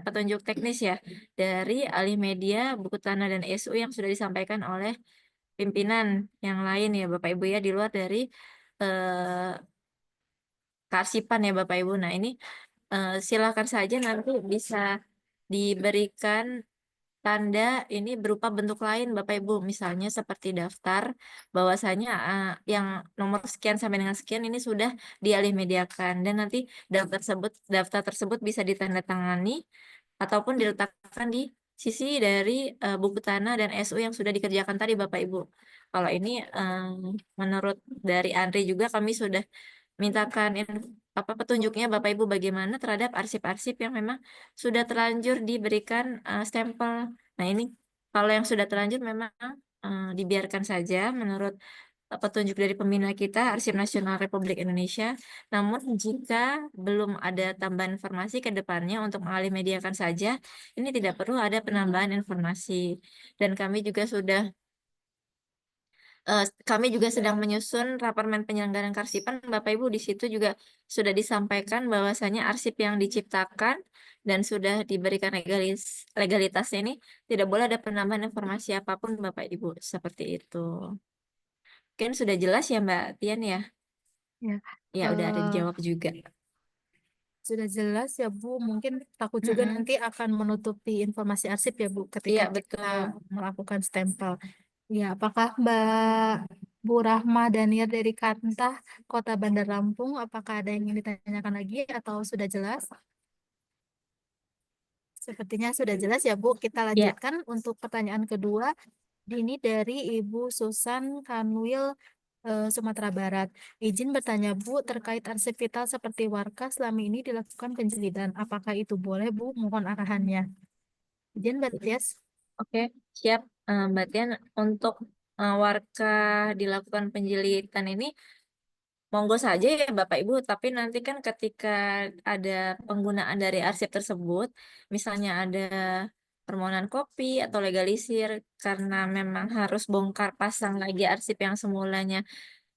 petunjuk teknis ya dari alih media, buku tanah dan SU yang sudah disampaikan oleh pimpinan yang lain ya Bapak Ibu ya di luar dari eh, kearsipan ya Bapak Ibu. Nah ini silakan saja nanti bisa diberikan tanda ini berupa bentuk lain Bapak Ibu, misalnya seperti daftar bahwasanya yang nomor sekian sampai dengan sekian ini sudah dialih mediakan dan nanti daftar tersebut bisa ditandatangani ataupun diletakkan di sisi dari buku tanah dan SU yang sudah dikerjakan tadi Bapak Ibu. Kalau ini menurut dari Andri juga kami sudah mintakan petunjuknya Bapak Ibu bagaimana terhadap arsip-arsip yang memang sudah terlanjur diberikan stempel. Nah, ini kalau yang sudah terlanjur memang dibiarkan saja menurut petunjuk dari pembina kita Arsip Nasional Republik Indonesia. Namun jika belum ada tambahan informasi ke depannya untuk mengalih mediakan saja, ini tidak perlu ada penambahan informasi. Dan kami juga sedang menyusun Rapermen Penyelenggaraan Kearsipan. Bapak Ibu di situ juga sudah disampaikan bahwasanya arsip yang diciptakan dan sudah diberikan legalitasnya ini tidak boleh ada penambahan informasi apapun Bapak Ibu. Seperti itu. Mungkin sudah jelas ya Mbak Tian ya? Ya, Ya udah ada eh, dijawab juga. sudah jelas ya Bu. Mungkin takut juga Mm-mm. nanti akan menutupi informasi arsip ya Bu ketika Iya kita betul. melakukan stempel. Ya, apakah Mbak Bu Rahma Daniar dari Kantah, Kota Bandar Lampung, apakah ada yang ingin ditanyakan lagi atau sudah jelas? Sepertinya sudah jelas ya Bu. Kita Ya, lanjutkan untuk pertanyaan kedua. Ini dari Ibu Susan Kanwil, Sumatera Barat. Izin bertanya Bu, terkait arsip vital seperti Warka selama ini dilakukan penjelitan. Apakah itu boleh Bu? Mohon arahannya. Izin Mbak Tias. oke, siap. Mbak Tian, untuk warga dilakukan penjilitan ini monggo saja ya Bapak Ibu, tapi nanti kan ketika ada penggunaan dari arsip tersebut, misalnya ada permohonan kopi atau legalisir karena memang harus bongkar pasang lagi arsip yang semulanya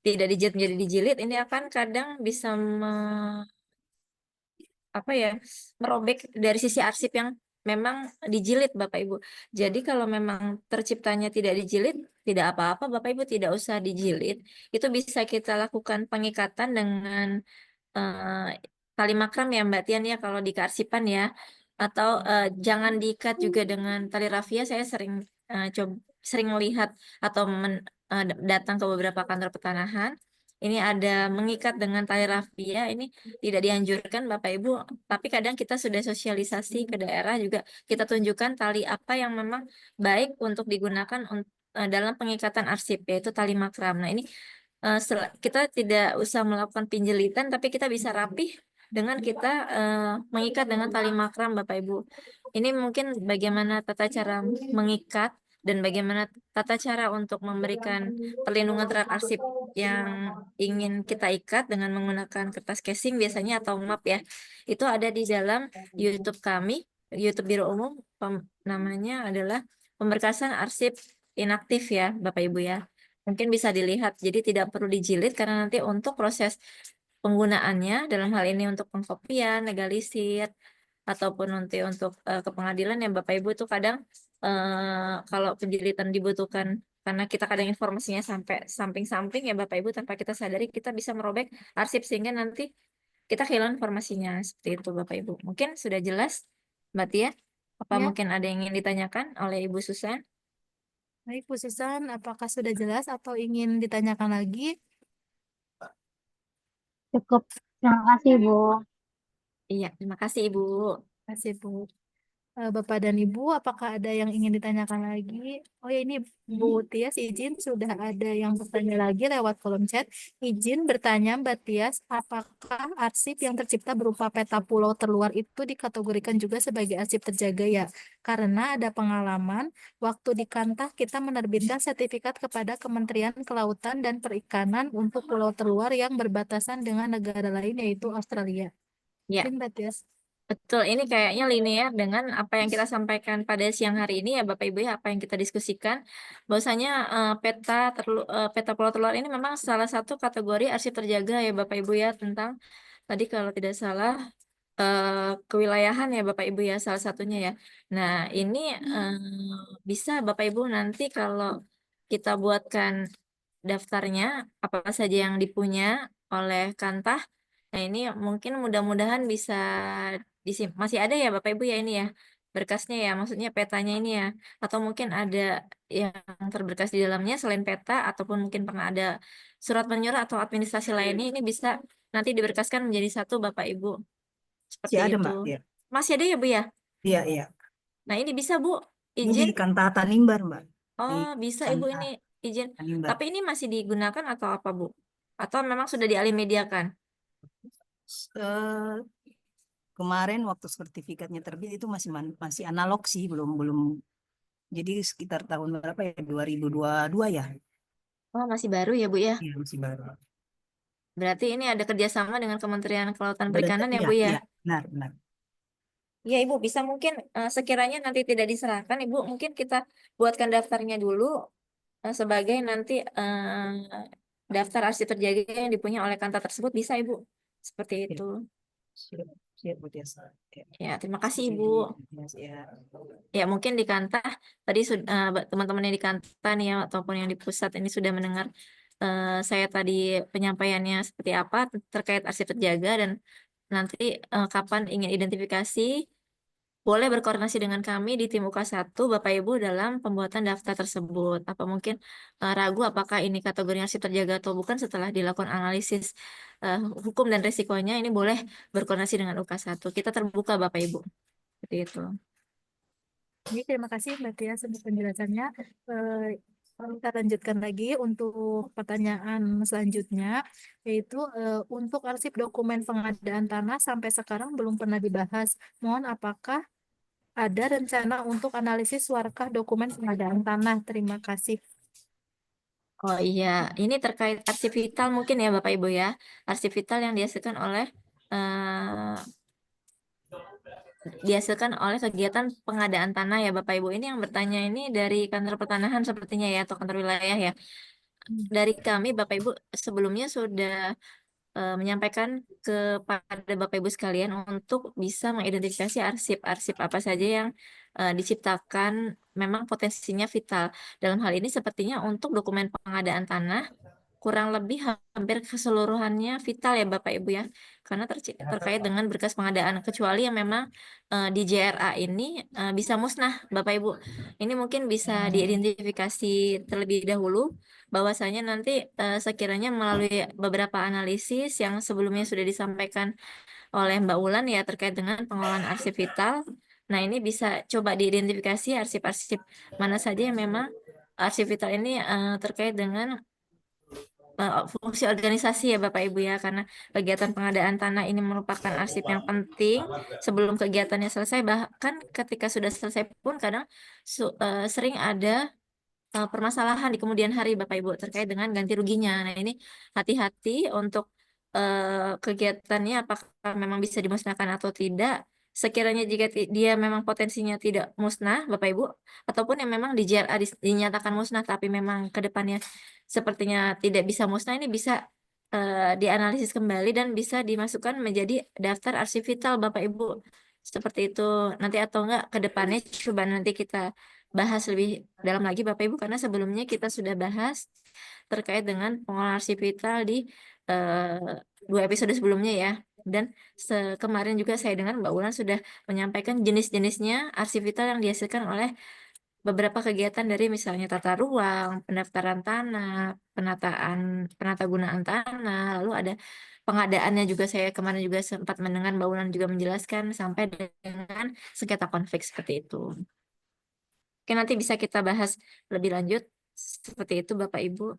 tidak dijilid menjadi dijilid, ini akan kadang bisa merobek dari sisi arsip yang memang dijilid Bapak Ibu. Jadi kalau memang terciptanya tidak dijilid, tidak apa-apa Bapak Ibu tidak usah dijilid. Itu bisa kita lakukan pengikatan dengan eh, tali makram ya Mbak Tian ya kalau di kearsipan ya. Atau jangan diikat juga dengan tali rafia. Saya sering melihat atau datang ke beberapa kantor petanahan. Ini ada mengikat dengan tali rafia. Ini tidak dianjurkan Bapak Ibu, tapi kadang kita sudah sosialisasi ke daerah juga kita tunjukkan tali apa yang memang baik untuk digunakan dalam pengikatan arsip yaitu tali makram. Nah, ini kita tidak usah melakukan pinjelitan tapi kita bisa rapih dengan kita mengikat dengan tali makram Bapak Ibu. Ini mungkin bagaimana tata cara mengikat dan bagaimana tata cara untuk memberikan perlindungan terhadap arsip yang ingin kita ikat dengan menggunakan kertas casing biasanya atau map ya. Itu ada di dalam YouTube kami, YouTube Biro Umum, namanya adalah Pemberkasan Arsip Inaktif ya, Bapak Ibu ya. mungkin bisa dilihat. Jadi tidak perlu dijilid karena nanti untuk proses penggunaannya dalam hal ini untuk pengkopian, legalisir, ataupun nanti untuk ke pengadilan ya Bapak Ibu itu kadang kalau penjilitan dibutuhkan karena kita kadang informasinya sampai samping-samping ya Bapak Ibu tanpa kita sadari kita bisa merobek arsip sehingga nanti kita kehilangan informasinya seperti itu Bapak Ibu. Mungkin sudah jelas Mbak Tia? Apa Ya, mungkin ada yang ingin ditanyakan oleh Ibu Susan? baik Bu Susan, apakah sudah jelas atau ingin ditanyakan lagi? Cukup. Terima kasih, Bu. Iya, terima kasih Ibu. Terima kasih Bu. Bapak dan Ibu, apakah ada yang ingin ditanyakan lagi? Oh ya, ini Bu Tias izin sudah ada yang bertanya lagi lewat kolom chat. Izin bertanya Mbak Tias, apakah arsip yang tercipta berupa peta pulau terluar itu dikategorikan juga sebagai arsip terjaga ya? Karena ada pengalaman waktu di Kantah kita menerbitkan sertifikat kepada Kementerian Kelautan dan Perikanan untuk pulau terluar yang berbatasan dengan negara lain yaitu Australia. Ya, Mungkin Mbak Tias. betul. Ini kayaknya linear dengan apa yang kita sampaikan pada siang hari ini ya Bapak Ibu ya, apa yang kita diskusikan. Bahwasanya peta pulau terluar ini memang salah satu kategori arsip terjaga ya Bapak Ibu ya tentang tadi kalau tidak salah kewilayahan ya Bapak Ibu ya salah satunya ya. Nah, ini bisa Bapak Ibu nanti kalau kita buatkan daftarnya apa saja yang dipunya oleh Kantah. Nah, ini mungkin mudah-mudahan bisa masih ada ya Bapak Ibu ya ini ya berkasnya ya, maksudnya petanya ini ya. Atau mungkin ada yang terberkas di dalamnya selain peta ataupun mungkin pernah ada surat menyurat atau administrasi lainnya ini bisa nanti diberkaskan menjadi satu Bapak Ibu. Seperti Masih ada, itu. Mbak. Ya. Masih ada ya Bu ya? Iya, iya. Nah, ini bisa Bu Ini izin? di Kantah Tanimbar, Mbak. Di Oh, bisa Ibu Kantah ini izin. Tanimbar. Tapi ini masih digunakan atau apa, Bu? Atau memang sudah dialih mediakan? Eh, Kemarin waktu sertifikatnya terbit itu masih analog sih, belum. Jadi sekitar tahun berapa ya? 2022 ya? Oh, masih baru ya, Bu ya? Iya, masih baru. Berarti ini ada kerjasama dengan Kementerian Kelautan Udah Perikanan ya, iya, Bu ya? iya, benar, benar. Ya, Ibu bisa mungkin sekiranya nanti tidak diserahkan, Ibu mungkin kita buatkan daftarnya dulu sebagai nanti daftar arsip terjaga yang dipunya oleh kantor tersebut bisa, Ibu. Seperti Iya. itu. Siap, siap, Bu Tias. Ya. Ya, terima kasih, Ibu. Ya. Ya, mungkin di Kantah tadi teman-teman yang di Kantah nih ya ataupun yang di pusat ini sudah mendengar saya tadi penyampaiannya seperti apa terkait arsip terjaga dan nanti kapan ingin identifikasi boleh berkoordinasi dengan kami di tim UK1 Bapak Ibu dalam pembuatan daftar tersebut. Apa mungkin ragu apakah ini kategori arsip terjaga atau bukan setelah dilakukan analisis hukum dan risikonya ini boleh berkoordinasi dengan UK1. Kita terbuka Bapak Ibu. Seperti itu. Ini terima kasih Mbak Tia untuk penjelasannya. Kita lanjutkan lagi untuk pertanyaan selanjutnya, yaitu untuk arsip dokumen pengadaan tanah sampai sekarang belum pernah dibahas. Mohon apakah ada rencana untuk analisis warkah dokumen pengadaan tanah? Terima kasih. Oh iya, ini terkait arsip vital mungkin ya Bapak Ibu ya. Arsip vital yang dihasilkan oleh kegiatan pengadaan tanah ya Bapak Ibu. Ini yang bertanya ini dari kantor pertanahan sepertinya ya atau kantor wilayah ya. Dari kami Bapak Ibu sebelumnya sudah menyampaikan kepada Bapak Ibu sekalian untuk bisa mengidentifikasi arsip-arsip apa saja yang diciptakan memang potensinya vital. Dalam hal ini sepertinya untuk dokumen pengadaan tanah kurang lebih hampir keseluruhannya vital ya Bapak Ibu ya. Karena terkait dengan berkas pengadaan kecuali yang memang di JRA ini bisa musnah Bapak Ibu. Ini mungkin bisa diidentifikasi terlebih dahulu bahwasanya nanti sekiranya melalui beberapa analisis yang sebelumnya sudah disampaikan oleh Mbak Ulan ya terkait dengan pengelolaan arsip vital. Nah, ini bisa coba diidentifikasi arsip-arsip mana saja yang memang arsip vital ini terkait dengan fungsi organisasi ya Bapak Ibu ya karena kegiatan pengadaan tanah ini merupakan arsip yang penting sebelum kegiatannya selesai bahkan ketika sudah selesai pun kadang sering ada permasalahan di kemudian hari Bapak Ibu terkait dengan ganti ruginya. Nah, ini hati-hati untuk kegiatannya apakah memang bisa dimusnahkan atau tidak sekiranya jika dia memang potensinya tidak musnah, Bapak Ibu, ataupun yang memang di JRA dinyatakan musnah, tapi memang ke depannya sepertinya tidak bisa musnah, ini bisa dianalisis kembali dan bisa dimasukkan menjadi daftar arsip vital, Bapak Ibu. Seperti itu. Nanti atau enggak ke depannya coba nanti kita bahas lebih dalam lagi, Bapak Ibu, karena sebelumnya kita sudah bahas terkait dengan pengolahan arsip vital di eh, 2 episode sebelumnya ya. Dan kemarin juga saya dengar Mbak Ulan sudah menyampaikan jenis-jenisnya arsip vital yang dihasilkan oleh beberapa kegiatan dari misalnya tata ruang, pendaftaran tanah, penata gunaan tanah, lalu ada pengadaannya juga. Saya kemarin juga sempat mendengar Mbak Ulan juga menjelaskan sampai dengan sengketa konflik seperti itu. Oke, nanti bisa kita bahas lebih lanjut seperti itu Bapak Ibu.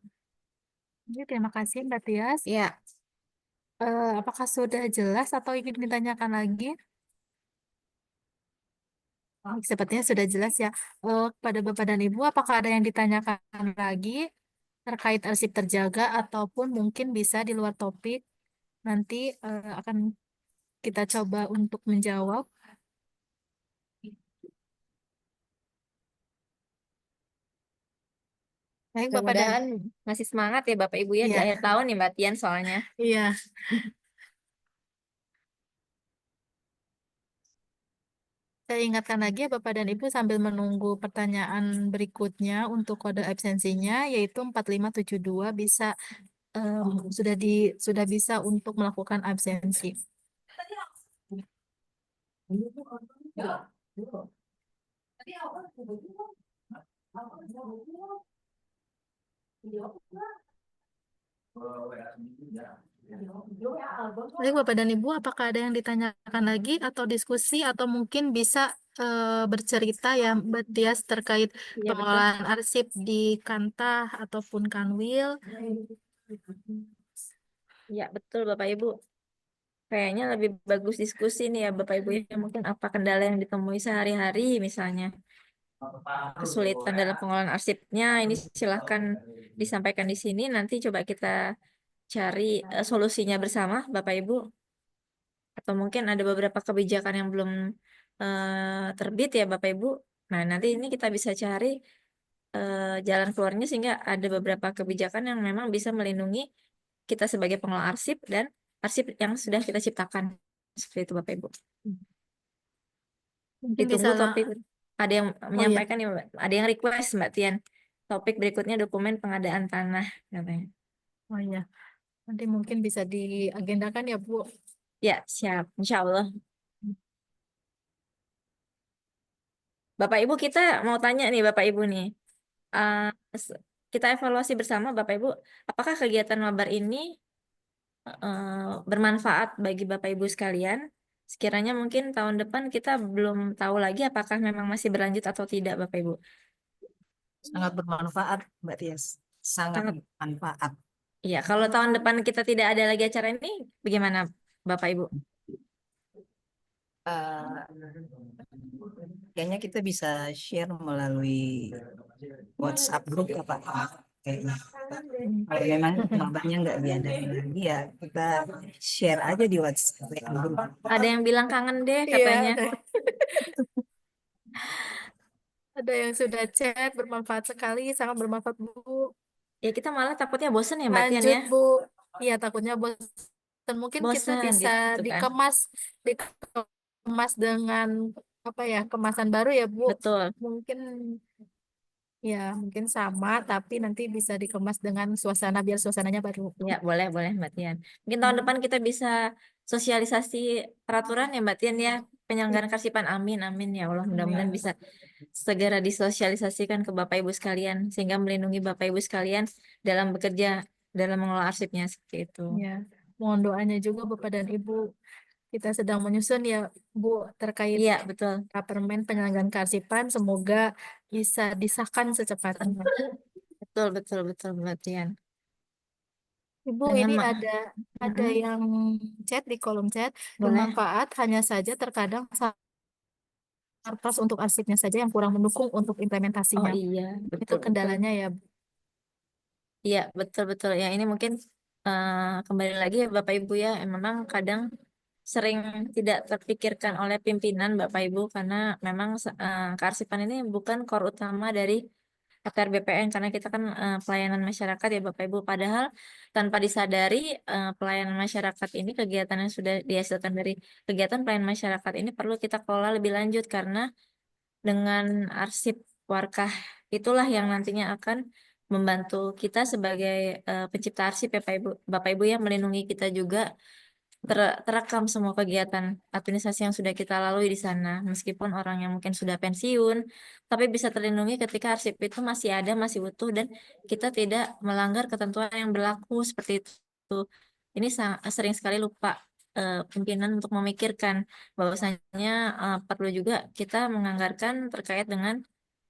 Oke, terima kasih Mbak Tias. Ya, Apakah sudah jelas atau ingin ditanyakan lagi? Sepertinya sudah jelas ya. Kepada Bapak dan Ibu, apakah ada yang ditanyakan lagi terkait arsip terjaga ataupun mungkin bisa di luar topik? Nanti akan kita coba untuk menjawab. Baik, Bapak dan mudah-mudahan masih semangat ya Bapak Ibu ya di Iya. akhir tahun nih Mbak Tian soalnya. Iya. Saya ingatkan lagi ya Bapak dan Ibu sambil menunggu pertanyaan berikutnya untuk kode absensinya yaitu 4572 bisa sudah bisa untuk melakukan absensi. Baik Bapak dan Ibu, apakah ada yang ditanyakan lagi atau diskusi atau mungkin bisa bercerita ya Mbak Tias terkait Iya, betul. pengelolaan arsip di Kantah ataupun Kanwil? Ya, betul Bapak Ibu. Kayaknya lebih bagus diskusi nih ya Bapak Ibu ya. Mungkin apa kendala yang ditemui sehari-hari misalnya. Kesulitan dalam pengelolaan arsipnya ini silahkan disampaikan di sini. Nanti coba kita cari solusinya bersama Bapak Ibu. Atau mungkin ada beberapa kebijakan yang belum terbit ya Bapak Ibu. Nah, nanti ini kita bisa cari jalan keluarnya sehingga ada beberapa kebijakan yang memang bisa melindungi kita sebagai pengelola arsip dan arsip yang sudah kita ciptakan. Seperti itu Bapak Ibu. Mungkin Ditunggu bisa topik. Ada yang iya. menyampaikan ya, Mbak. Ada yang request Mbak Tian. Topik berikutnya dokumen pengadaan tanah katanya. Oh iya, nanti mungkin bisa diagendakan ya Bu. Ya, siap. Insya Allah. Bapak Ibu kita mau tanya nih Bapak Ibu nih. Eh, kita evaluasi bersama Bapak Ibu. Apakah kegiatan mabar ini bermanfaat bagi Bapak Ibu sekalian? Sekiranya mungkin tahun depan kita belum tahu lagi apakah memang masih berlanjut atau tidak Bapak Ibu. Sangat bermanfaat, Mbak Tias. Sangat Sangat. bermanfaat. Iya, kalau tahun depan kita tidak ada lagi acara ini, bagaimana Bapak Ibu? Eh, Kayaknya kita bisa share melalui WhatsApp grup apa kayaknya. Kalau memang mabarnya nggak diadain lagi ya kita share aja di WhatsApp grup. Ada yang bilang kangen deh Iya, katanya. ada yang sudah chat, bermanfaat sekali, sangat bermanfaat Bu. Ya kita malah takutnya bosen ya Mbak Tian Lanjut ya. Bu. Iya, takutnya bosan. Mungkin kita Bosan bisa gitu kan. dikemas dengan apa ya, kemasan baru ya Bu. Betul. Mungkin sama, tapi nanti bisa dikemas dengan suasana biar suasananya baru. Ya boleh Mbak Tian. Mungkin tahun depan kita bisa sosialisasi peraturan ya Mbak Tian ya. Penyelenggaraan Karsipan, amin ya Allah. Mudah-mudahan bisa segera disosialisasikan ke Bapak Ibu sekalian sehingga melindungi Bapak Ibu sekalian dalam bekerja dalam mengelola arsipnya seperti itu. Ya, mohon doanya juga Bapak dan Ibu. Kita sedang menyusun ya Bu terkait Iya betul. Permen penyelenggaraan kearsipan. Semoga bisa disahkan secepatnya. Betul Mbak Tian. Ibu, Dengan ini ma- ada yang chat di kolom chat. Boleh. Bermanfaat hanya saja terkadang sarkas untuk arsipnya saja yang kurang mendukung untuk Oh implementasinya. iya, Itu betul. kendalanya ya. Iya, betul. Ya, ini mungkin kembali lagi ya Bapak Ibu ya, memang kadang sering tidak terpikirkan oleh pimpinan Bapak Ibu karena memang kearsipan ini bukan core utama dari ATR BPN karena kita kan pelayanan masyarakat ya Bapak Ibu. Padahal tanpa disadari pelayanan masyarakat ini kegiatan yang sudah dihasilkan dari kegiatan pelayanan masyarakat ini perlu kita kelola lebih lanjut karena dengan arsip Warkah itulah yang nantinya akan membantu kita sebagai pencipta arsip ya Bapak Ibu ya, melindungi kita juga terekam semua kegiatan administrasi yang sudah kita lalui di sana. Meskipun orang yang mungkin sudah pensiun, tapi bisa terlindungi ketika arsip itu masih ada, masih utuh, dan kita tidak melanggar ketentuan yang berlaku seperti itu. Ini sering sekali lupa pimpinan untuk memikirkan bahwasanya perlu juga kita menganggarkan terkait dengan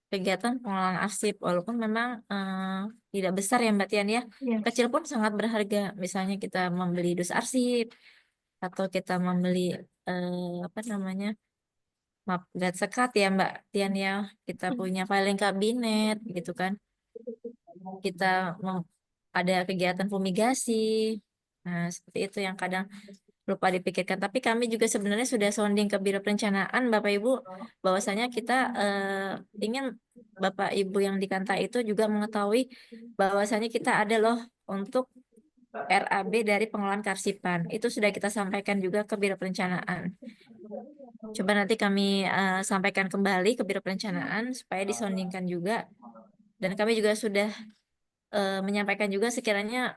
kegiatan pengelolaan arsip, walaupun memang tidak besar ya Mbak Tian ya, Ya. kecil pun sangat berharga. Misalnya kita membeli dus arsip, atau kita membeli apa namanya, maaf, dan sekat ya Mbak Tian ya, kita punya filing kabinet gitu kan, kita ada kegiatan fumigasi, nah seperti itu yang kadang lupa dipikirkan. Tapi kami juga sebenarnya sudah sounding ke Biro Perencanaan Bapak Ibu bahwasanya kita ingin Bapak Ibu yang di Kanta itu juga mengetahui bahwasanya kita ada loh untuk RAB dari pengelolaan kearsipan. Itu sudah kita sampaikan juga ke Biro Perencanaan. Coba nanti kami sampaikan kembali ke Biro Perencanaan supaya disondingkan juga. Dan kami juga sudah menyampaikan juga sekiranya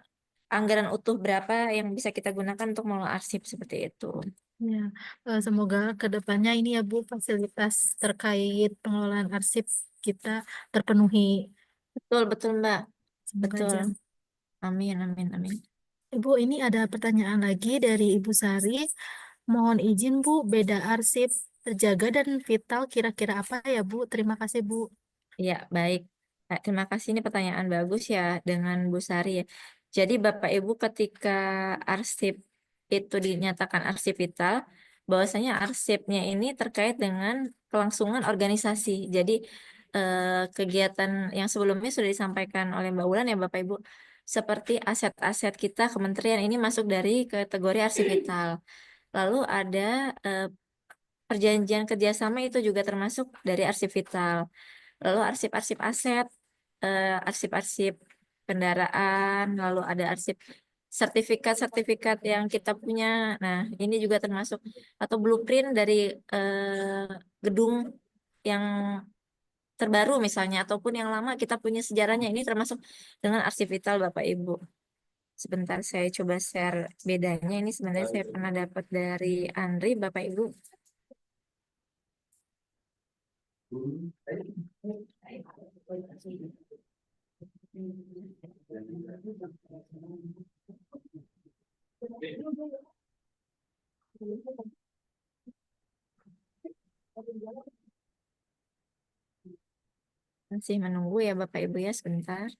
anggaran utuh berapa yang bisa kita gunakan untuk mengelola arsip seperti itu. Ya, semoga kedepannya ini ya Bu, fasilitas terkait pengelolaan arsip kita terpenuhi. Betul, betul Mbak. Semoga Betul. aja. Amin, amin, amin. Ibu, ini ada pertanyaan lagi dari Ibu Sari. Mohon izin Bu, beda arsip terjaga dan vital kira-kira apa ya Bu? Terima kasih Bu. Ya, baik. Terima kasih, ini pertanyaan bagus ya dengan Bu Sari ya. Jadi Bapak Ibu ketika arsip itu dinyatakan arsip vital, bahwasanya arsipnya ini terkait dengan kelangsungan organisasi. Jadi kegiatan yang sebelumnya sudah disampaikan oleh Mbak Wulan ya Bapak Ibu, seperti aset-aset kita kementerian ini masuk dari kategori arsip vital. Lalu ada perjanjian kerjasama itu juga termasuk dari arsip vital. Lalu arsip-arsip aset, arsip-arsip kendaraan, lalu ada arsip sertifikat-sertifikat yang kita punya. Nah, ini juga termasuk atau blueprint dari gedung yang terbaru misalnya ataupun yang lama kita punya sejarahnya, ini termasuk dengan arsip vital Bapak Ibu. Sebentar saya coba share bedanya. Ini sebenarnya saya pernah dapat dari Andri Bapak Ibu. Masih menunggu ya Bapak Ibu ya sebentar.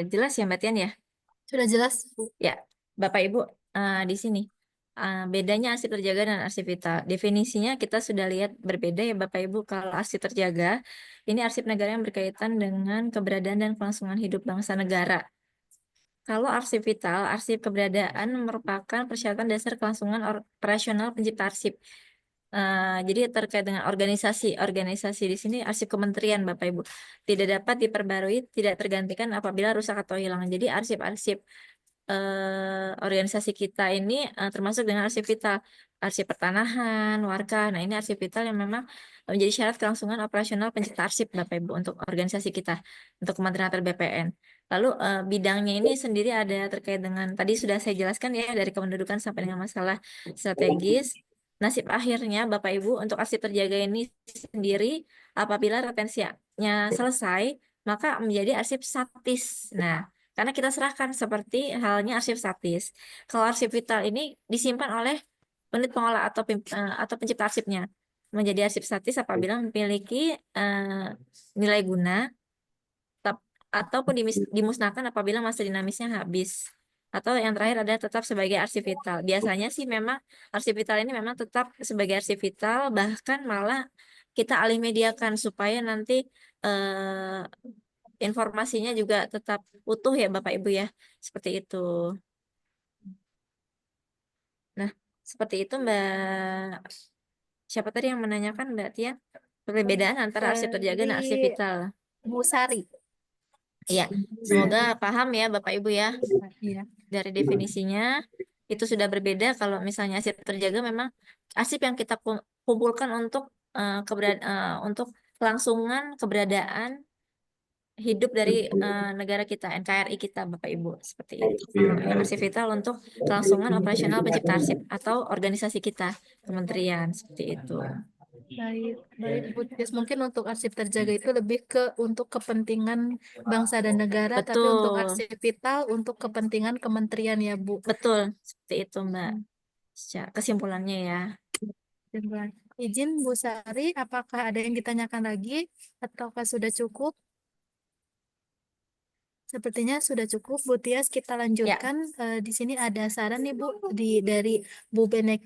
Jelas ya Mbak Tian ya? Sudah jelas Bu. Ya, Bapak Ibu di sini bedanya arsip terjaga dan arsip vital. Definisinya kita sudah lihat berbeda ya Bapak Ibu. Kalau arsip terjaga, ini arsip negara yang berkaitan dengan keberadaan dan kelangsungan hidup bangsa negara. Kalau arsip vital, arsip keberadaan merupakan persyaratan dasar kelangsungan operasional pencipta arsip. Jadi terkait dengan organisasi di sini arsip kementerian Bapak Ibu tidak dapat diperbarui, tidak tergantikan apabila rusak atau hilang. Jadi arsip-arsip organisasi kita ini termasuk dengan arsip vital, arsip pertanahan, warga. Nah, ini arsip vital yang memang menjadi syarat kelangsungan operasional pencipta arsip Bapak Ibu untuk organisasi kita, untuk Kementerian ATR BPN. Lalu bidangnya ini sendiri ada terkait dengan tadi sudah saya jelaskan ya dari kependudukan sampai dengan masalah strategis. nasib akhirnya Bapak Ibu untuk arsip terjaga ini sendiri apabila retensinya selesai maka menjadi arsip statis. Nah, karena kita serahkan seperti halnya arsip statis. Kalau arsip vital ini disimpan oleh unit pengolah atau pencipta arsipnya. Menjadi arsip statis apabila memiliki nilai guna ataupun dimusnahkan apabila masa dinamisnya habis. Atau yang terakhir ada tetap sebagai arsip vital. Biasanya sih memang arsip vital ini memang tetap sebagai arsip vital, bahkan malah kita alih mediakan supaya nanti eh, informasinya juga tetap utuh ya Bapak Ibu ya. Seperti itu. Nah, seperti itu Mbak. Siapa tadi yang menanyakan Mbak Tia? Perbedaan antara arsip terjaga dan arsip Dari vital. Bu Sari. Iya, semoga paham ya Bapak Ibu ya. Iya. Dari definisinya itu sudah berbeda. Kalau misalnya arsip terjaga memang arsip yang kita kumpulkan untuk untuk kelangsungan keberadaan hidup dari negara kita, NKRI kita, Bapak Ibu, seperti itu. Kalau yang arsip vital untuk kelangsungan operasional pencipta arsip atau organisasi kita, kementerian, seperti itu. Baik, baik Bu Tis. Mungkin untuk arsip terjaga itu lebih ke untuk kepentingan bangsa dan negara, tapi untuk Betul, arsip vital untuk kepentingan kementerian ya Bu. betul, seperti itu Mbak. Kesimpulannya ya. Baik. Izin Bu Sari, apakah ada yang ditanyakan lagi ataukah sudah cukup? Sepertinya sudah cukup, Bu Tias. Kita lanjutkan. Di sini ada saran nih Bu dari Bu Benek,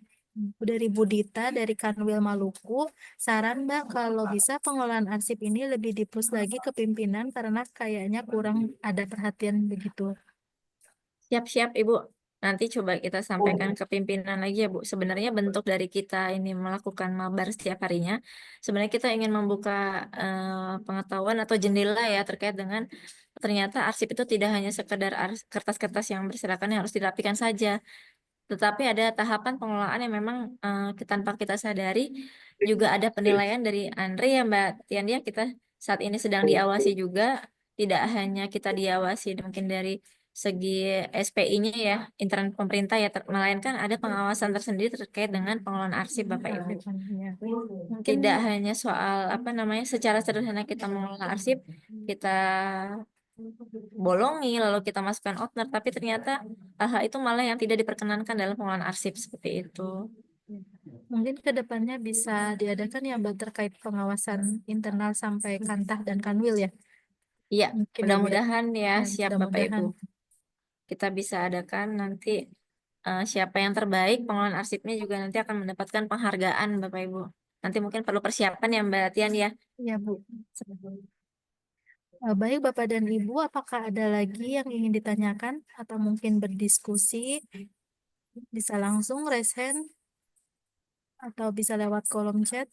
dari Bu Dita dari Kanwil Maluku. Saran Mbak, kalau bisa pengelolaan arsip ini lebih dipus lagi ke pimpinan karena kayaknya kurang ada perhatian begitu. Siap-siap Ibu. Nanti coba kita sampaikan ke pimpinan lagi ya Bu. Sebenarnya bentuk dari kita ini melakukan mabar setiap harinya. Sebenarnya kita ingin membuka pengetahuan atau jendela ya terkait dengan ternyata arsip itu tidak hanya sekedar kertas-kertas yang berserakan yang harus dirapikan saja. Tetapi ada tahapan pengelolaan yang memang tanpa kita sadari juga ada penilaian dari Andre ya Mbak Tian ya, kita saat ini sedang diawasi juga, tidak hanya kita diawasi mungkin dari segi SPI-nya ya, internal pemerintah ya, melainkan ada pengawasan tersendiri terkait dengan pengelolaan arsip Bapak Ibu. Mungkin Tidak hanya soal apa namanya secara sederhana kita mengelola arsip, kita bolongi lalu kita masukkan outner, tapi ternyata hal itu malah yang tidak diperkenankan dalam pengelolaan arsip seperti itu. mungkin ke depannya bisa diadakan ya Mbak terkait pengawasan internal sampai Kantah dan Kanwil ya. Iya, Mungkin ya, mudah-mudahan ya, ya, siap Bapak Ibu. mudah-mudahan. Kita bisa adakan nanti siapa yang terbaik pengelolaan arsipnya juga nanti akan mendapatkan penghargaan Bapak Ibu. Nanti mungkin perlu persiapan ya Mbak Tian ya. Ya Bu. Baik Bapak dan Ibu, apakah ada lagi yang ingin ditanyakan atau mungkin berdiskusi? Bisa langsung raise hand atau bisa lewat kolom chat.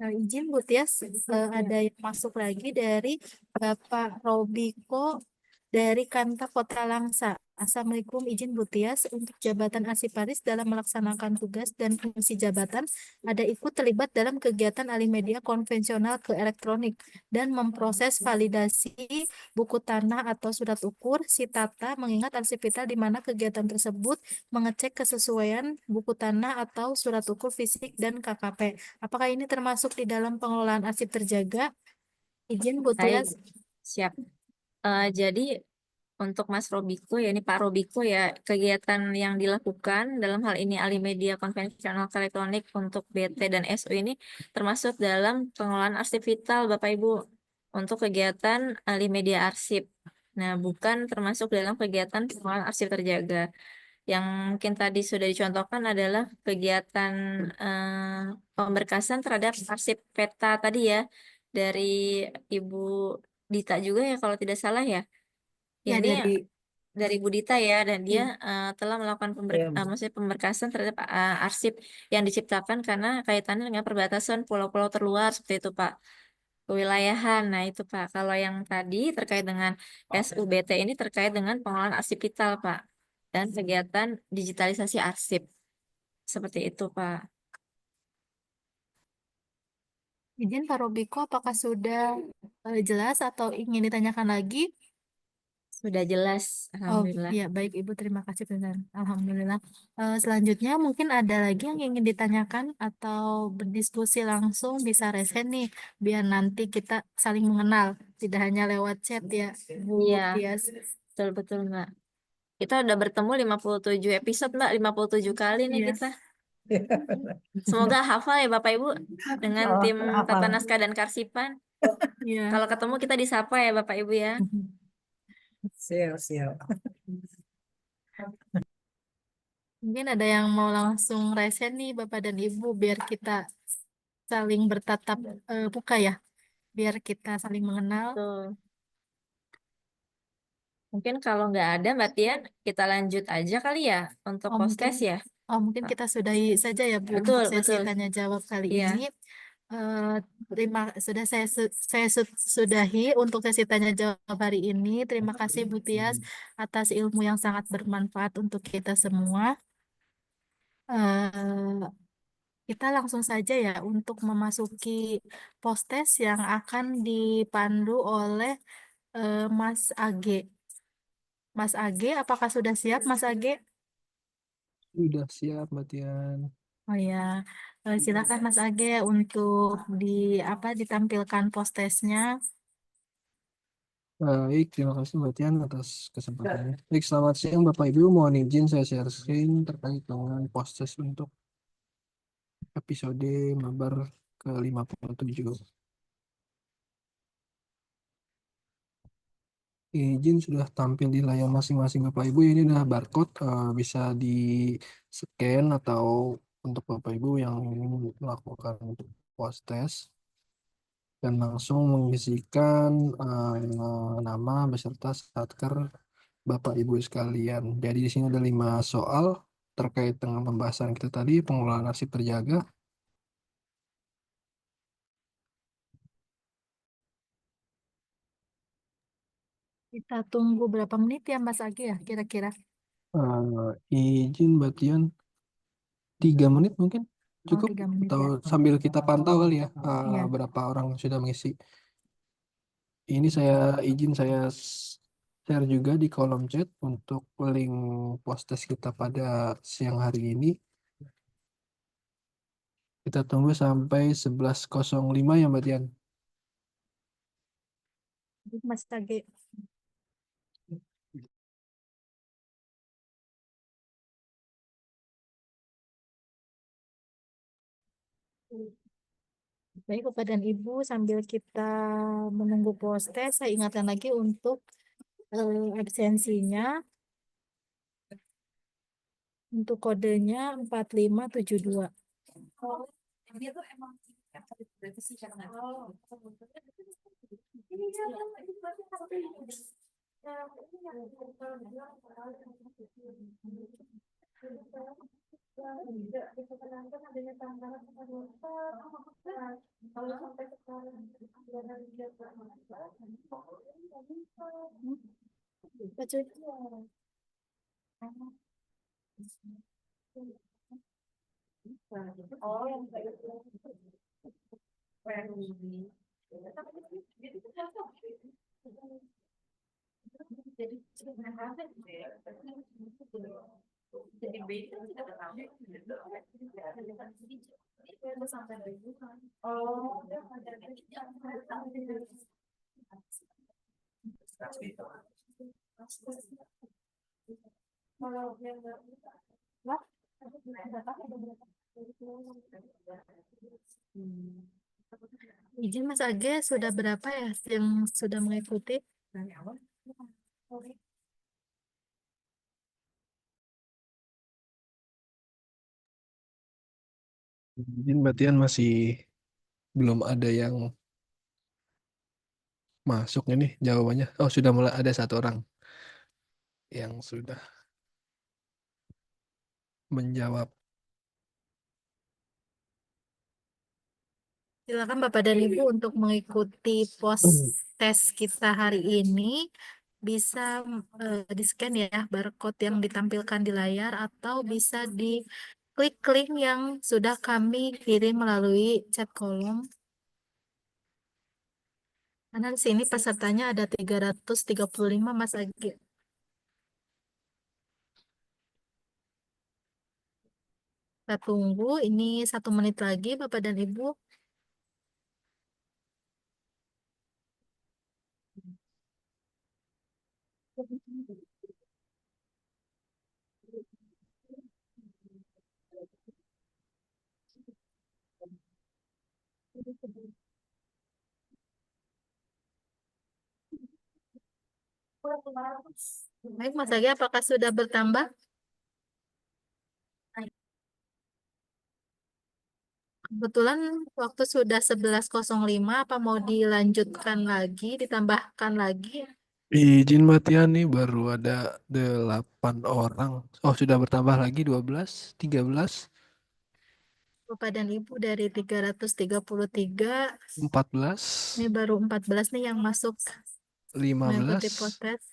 Izin Bu Tias, ada yang masuk lagi dari Bapak Robiko dari Kanta Kota Langsa. Assalamualaikum, izin Bu Tias, untuk jabatan arsiparis dalam melaksanakan tugas dan fungsi jabatan ada ikut terlibat dalam kegiatan alih media konvensional ke elektronik dan memproses validasi buku tanah atau surat ukur Sitata, mengingat arsip vital di mana kegiatan tersebut mengecek kesesuaian buku tanah atau surat ukur fisik dan KKP. Apakah ini termasuk di dalam pengelolaan arsip terjaga? Izin Bu Baik, Tias. siap. Jadi untuk Mas Robiko ya, ini Pak Robiko ya, kegiatan yang dilakukan dalam hal ini alih media konvensional ke elektronik untuk BT dan SU ini termasuk dalam pengelolaan arsip vital Bapak Ibu untuk kegiatan alih media arsip. Nah, bukan termasuk dalam kegiatan pengelolaan arsip terjaga. Yang mungkin tadi sudah dicontohkan adalah kegiatan pemberkasan terhadap arsip peta tadi ya dari Ibu Dita juga ya kalau tidak salah ya. Ya, Ini dari Bu Dita ya, dan dia telah melakukan maksudnya pemberkasan terhadap arsip yang diciptakan karena kaitannya dengan perbatasan pulau-pulau terluar seperti itu Pak, kewilayahan. Nah itu Pak, kalau yang tadi terkait dengan SUBT ini terkait dengan pengelolaan arsip vital Pak dan kegiatan digitalisasi arsip seperti itu Pak. Izin Pak Robiko, apakah sudah jelas atau ingin ditanyakan lagi? Sudah jelas, Oh alhamdulillah. iya, baik Ibu, terima kasih Pintar. Alhamdulillah. Selanjutnya mungkin ada lagi yang ingin ditanyakan atau berdiskusi langsung, bisa resen nih, biar nanti kita saling mengenal, tidak hanya lewat chat ya, Bu Iya, Tias. betul-betul Mbak. Kita udah bertemu 57 episode Mbak, 57 kali nih Iya. kita. Semoga hafal ya Bapak Ibu dengan Oh, tim hafal. Tata Naskah dan Karsipan. Iya. Kalau ketemu kita disapa ya Bapak Ibu ya. Siap. Mungkin ada yang mau langsung resen nih Bapak dan Ibu, biar kita saling bertatap muka ya, biar kita saling mengenal. Tuh. Mungkin kalau nggak ada Mbak Tian, kita lanjut aja kali ya untuk Oh mungkin, post-test ya. mungkin kita sudahi saja ya Bu Betul, untuk sesi betul. tanya jawab kali Iya. ini. Sudah sudahi untuk sesi tanya jawab hari ini. Terima kasih Bu Tias atas ilmu yang sangat bermanfaat untuk kita semua. Eh, kita langsung saja ya untuk memasuki post-test yang akan dipandu oleh Mas Age. Mas Age, apakah sudah siap Mas Age? Sudah siap, Mbak Tian. Oh ya, silakan Mas Age untuk ditampilkan post-testnya. Baik, terima kasih Mbak Tian atas kesempatannya. Baik, selamat siang Bapak Ibu. Mohon izin saya share screen terkait dengan proses untuk episode mabar ke-57. Izin sudah tampil di layar masing-masing Bapak Ibu. Ini adalah barcode, bisa di scan atau untuk Bapak Ibu yang ingin melakukan post test dan langsung mengisikan nama beserta satker Bapak Ibu sekalian. Jadi di sini ada 5 soal terkait dengan pembahasan kita tadi, pengelolaan arsip terjaga. Kita tunggu berapa menit ya Mas Age ya kira-kira? Izin Mbak Tian, 3 menit mungkin Oh, cukup 3 menit atau ya. sambil kita pantau kali ya, Iya. berapa orang sudah mengisi. Ini saya share juga di kolom chat untuk link post test kita pada siang hari ini. Kita tunggu sampai 11.05 ya Mbak Tian. Mas Age. Baik, Bapak dan Ibu, sambil kita menunggu proses, saya ingatkan lagi untuk absensinya. Untuk kodenya 4572. Pak Cuy. Izin Mas Age, sudah berapa ya yang sudah mengikuti? Izin Mbak Tian masih belum ada yang masuk ini jawabannya. Oh, sudah mulai ada 1 orang yang sudah menjawab. Silakan Bapak dan Ibu untuk mengikuti post test kita hari ini. Bisa di-scan ya barcode yang ditampilkan di layar atau bisa di-klik link yang sudah kami kirim melalui chat kolom. Karena di sini pesertanya ada 335 Mas Agi. Kita tunggu, ini 1 menit lagi Bapak dan Ibu. Baik Mas Agi, apakah sudah bertambah? Kebetulan waktu sudah 11.05, apa mau dilanjutkan lagi, ditambahkan lagi? Izin Matian nih baru ada 8 orang. Oh, sudah bertambah lagi 12, 13, Bapak dan Ibu dari 333, 14, ini baru 14 nih yang masuk mengikuti 15. potes.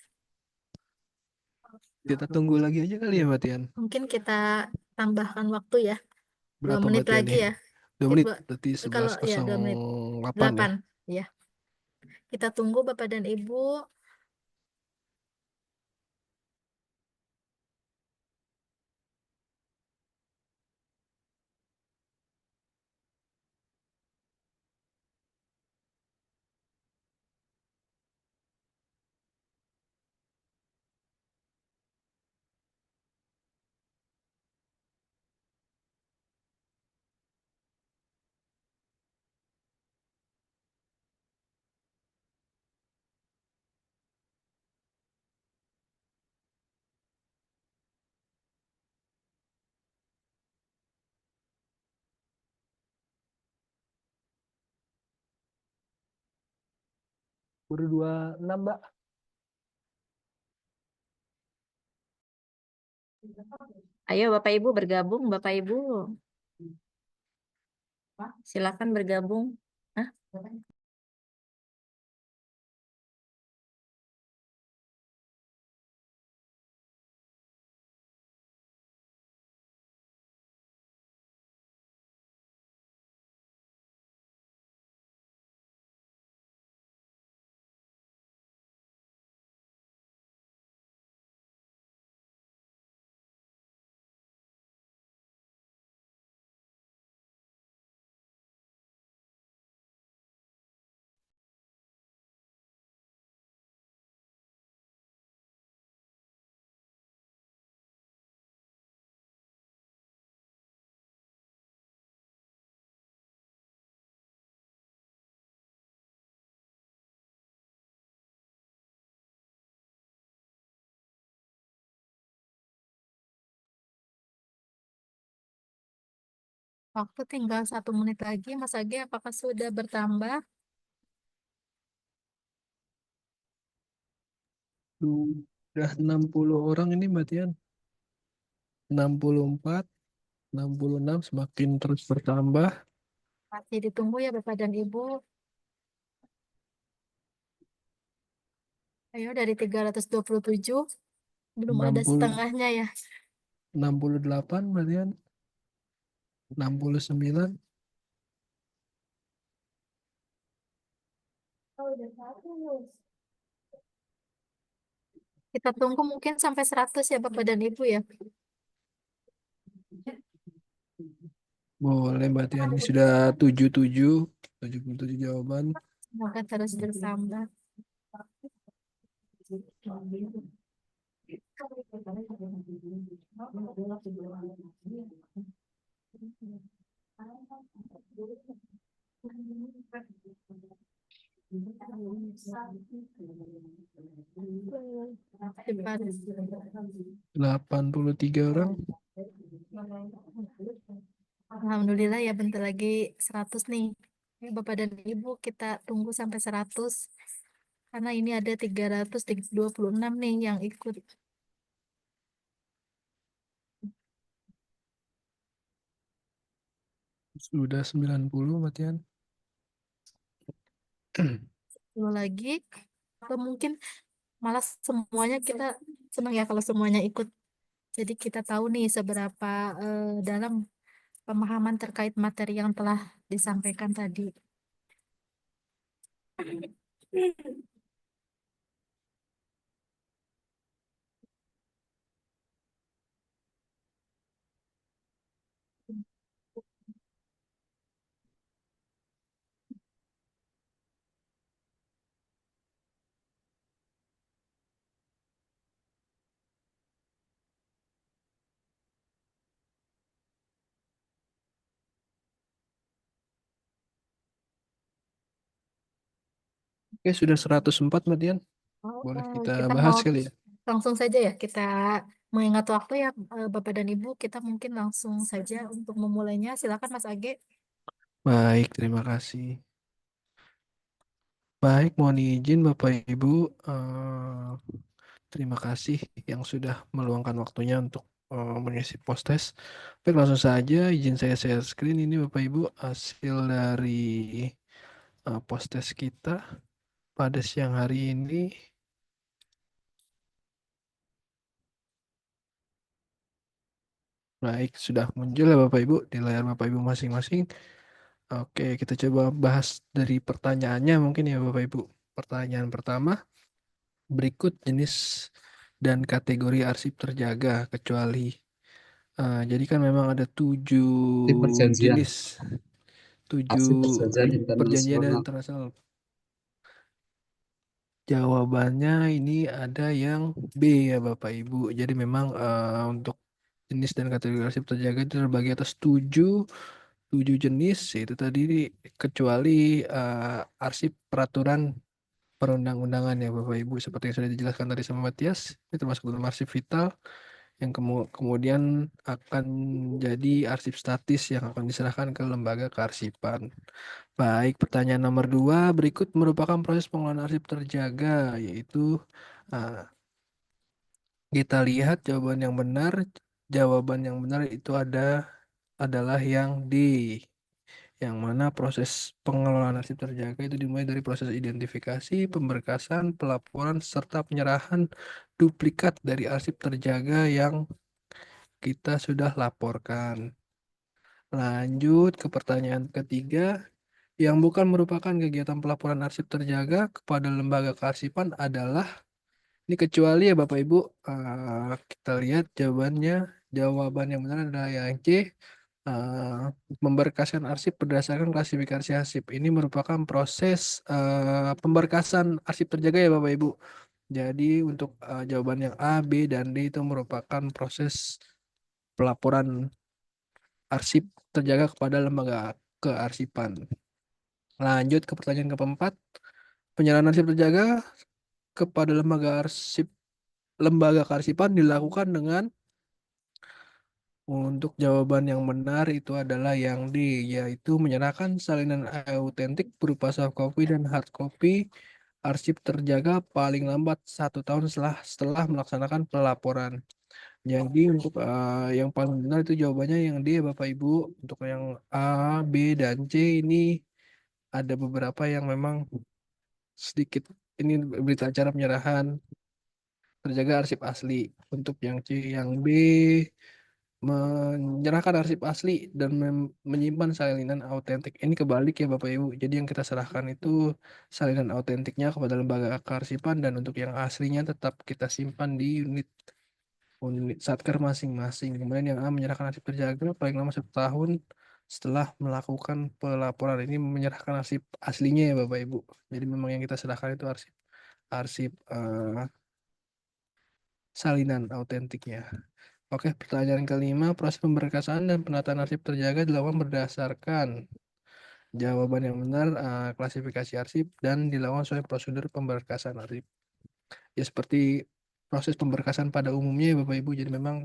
Kita tunggu lagi aja kali ya Matian. Mungkin kita tambahkan waktu ya, 2 Berapa menit Matian lagi nih? ya. 2 Ini menit, berarti kalau ya 2 menit, 11.08 ya. 8 ya. Kita tunggu Bapak dan Ibu. Baru 26 Mbak. Ayo Bapak Ibu bergabung, Bapak Ibu. Silakan bergabung. Hah? Waktu tinggal 1 menit lagi. Mas Agi, apakah sudah bertambah? Udah 60 orang ini Matian. 64, 66 semakin terus bertambah. Masih ditunggu ya Bapak dan Ibu. Ayo dari 327, belum ada 60, setengahnya ya. 68 Matian. 69. Kita tunggu mungkin sampai 100 ya Bapak dan Ibu ya. Boleh Matian. Ini sudah 77 jawaban. Semoga terus bertambah. Cepat. 83 orang. Alhamdulillah ya bentar lagi 100 nih. Ya, Bapak dan Ibu kita tunggu sampai 100. Karena ini ada 326 nih yang ikut. Sudah 90 Matian. 10 lagi. Atau mungkin malah semuanya kita senang ya kalau semuanya ikut. Jadi kita tahu nih seberapa dalam pemahaman terkait materi yang telah disampaikan tadi. Oke, sudah 104 Mbak Dian. Oh, Boleh kita kita bahas mau kali ya. langsung saja ya, kita mengingat waktu ya, Bapak dan Ibu, kita mungkin langsung saja untuk memulainya. Silakan Mas Age. Baik, terima kasih. Baik, mohon izin Bapak Ibu. Terima kasih yang sudah meluangkan waktunya untuk mengisi post-test. Baik, langsung saja izin saya share screen ini Bapak Ibu hasil dari post-test kita pada siang hari ini. Baik, sudah muncul ya Bapak Ibu di layar Bapak Ibu masing-masing. Oke, kita coba bahas dari pertanyaannya mungkin ya Bapak Ibu. Pertanyaan pertama, berikut jenis dan kategori arsip terjaga kecuali. Jadi kan memang ada 7 Arsip perjanjian, jenis, 7 arsip perjanjian perjanjian internasional. internasional. Jawabannya ini ada yang B ya Bapak Ibu. Jadi memang untuk jenis dan kategori arsip terjaga itu terbagi atas 7 jenis, yaitu tadi kecuali arsip peraturan perundang-undangan ya Bapak Ibu, seperti yang sudah dijelaskan tadi sama Matias, ini termasuk dalam arsip vital yang kemudian akan jadi arsip statis yang akan diserahkan ke lembaga kearsipan. Baik, pertanyaan nomor 2, berikut merupakan proses pengelolaan arsip terjaga, yaitu uh, kita lihat jawaban yang benar. Jawaban yang benar itu adalah yang D, yang mana proses pengelolaan arsip terjaga itu dimulai dari proses identifikasi, pemberkasan, pelaporan, serta penyerahan duplikat dari arsip terjaga yang kita sudah laporkan. Lanjut ke pertanyaan ketiga, yang bukan merupakan kegiatan pelaporan arsip terjaga kepada lembaga kearsipan adalah, ini kecuali ya Bapak Ibu, kita lihat jawabannya, jawaban yang benar adalah yang C, memberkaskan arsip berdasarkan klasifikasi arsip. Ini merupakan proses pemberkasan arsip terjaga ya Bapak Ibu. Jadi untuk jawaban yang A, B, dan D itu merupakan proses pelaporan arsip terjaga kepada lembaga kearsipan. Lanjut ke pertanyaan keempat. Penyerahan arsip terjaga kepada lembaga kearsipan dilakukan dengan, untuk jawaban yang benar itu adalah yang D, yaitu menyerahkan salinan autentik berupa soft copy dan hard copy arsip terjaga paling lambat 1 tahun setelah melaksanakan pelaporan. Jadi untuk yang paling benar itu jawabannya yang D ya Bapak Ibu. Untuk yang A, B, dan C ini ada beberapa yang memang sedikit, ini berita acara penyerahan terjaga arsip asli. Untuk yang C, yang B menyerahkan arsip asli dan menyimpan salinan autentik. Ini kebalik ya Bapak Ibu. Jadi yang kita serahkan itu salinan autentiknya kepada lembaga kearsipan, dan untuk yang aslinya tetap kita simpan di unit satker masing-masing. Kemudian yang A menyerahkan arsip terjaga paling lama 1 tahun setelah melakukan pelaporan. Ini menyerahkan arsip aslinya ya Bapak Ibu. Jadi memang yang kita serahkan itu arsip arsip salinan autentiknya. Oke, pertanyaan kelima, proses pemberkasan dan penataan arsip terjaga dilakukan berdasarkan jawaban yang benar, klasifikasi arsip, dan dilakukan sesuai prosedur pemberkasan arsip. Ya seperti proses pemberkasan pada umumnya ya Bapak Ibu. Jadi memang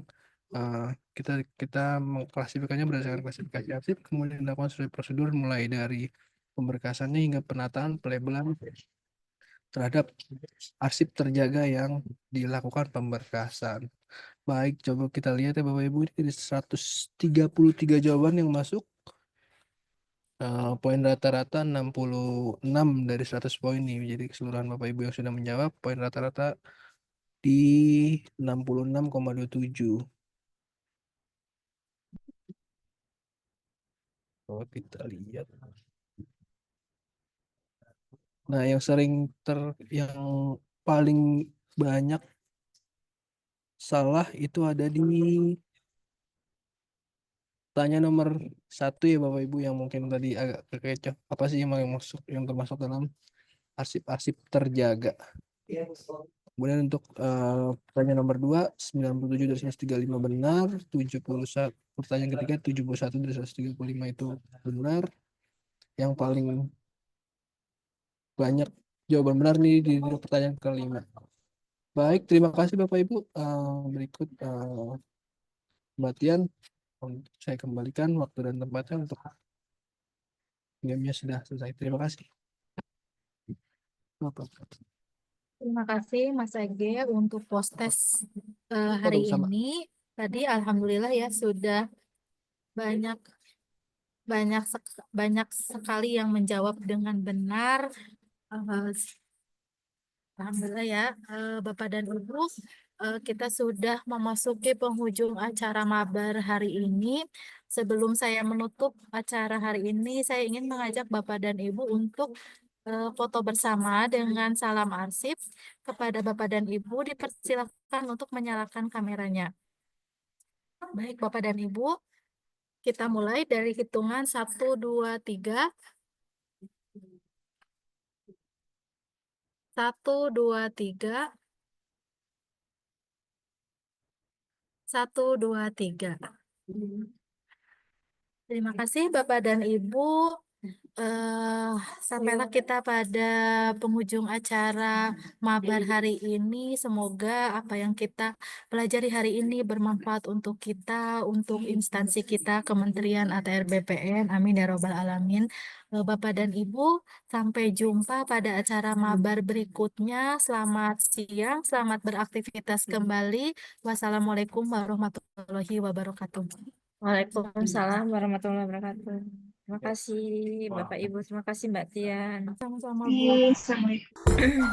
kita kita mengklasifikasinya berdasarkan klasifikasi arsip, kemudian dilakukan sesuai prosedur mulai dari pemberkasannya hingga penataan pelabelan terhadap arsip terjaga yang dilakukan pemberkasan. Baik, coba kita lihat ya Bapak Ibu, ini dari 133 jawaban yang masuk. Poin rata-rata 66 dari 100 poin nih. Jadi keseluruhan Bapak Ibu yang sudah menjawab, poin rata-rata di 66,27. Oh, kita lihat. Nah, yang paling banyak salah itu ada di tanya nomor 1 ya Bapak Ibu, yang mungkin tadi agak kekecoh. Apa sih yang termasuk dalam arsip-arsip terjaga? Kemudian untuk pertanyaan nomor 2, 97 dari 135 benar, 71 pertanyaan ketiga 71 dari 135 itu benar. Yang paling banyak jawaban benar nih di pertanyaan kelima. Baik, terima kasih Bapak Ibu. Berikut Mbak Tian, saya kembalikan waktu dan tempatnya untuk gamenya sudah selesai. Terima kasih. Bapak. Terima kasih Mas Ege untuk post-test hari Sama-sama. ini. Tadi alhamdulillah ya sudah banyak banyak sekali yang menjawab dengan benar. Eh, Alhamdulillah ya, Bapak dan Ibu, kita sudah memasuki penghujung acara mabar hari ini. Sebelum saya menutup acara hari ini, saya ingin mengajak Bapak dan Ibu untuk foto bersama dengan salam arsip. Kepada Bapak dan Ibu, dipersilakan untuk menyalakan kameranya. Baik, Bapak dan Ibu, kita mulai dari hitungan 1, 2, 3. 1, 2, 3. 1, 2, 3. Terima kasih Bapak dan Ibu. eh Sampailah kita pada penghujung acara mabar hari ini. Semoga apa yang kita pelajari hari ini bermanfaat untuk kita, untuk instansi kita, Kementerian ATR BPN. Amin ya Robbal Alamin. Bapak dan Ibu, sampai jumpa pada acara mabar berikutnya. Selamat siang, selamat beraktivitas kembali. Wassalamualaikum warahmatullahi wabarakatuh. Waalaikumsalam warahmatullahi wabarakatuh. Terima kasih Bapak Ibu, terima kasih Mbak Tian. Sama-sama, Bu. Assalamualaikum.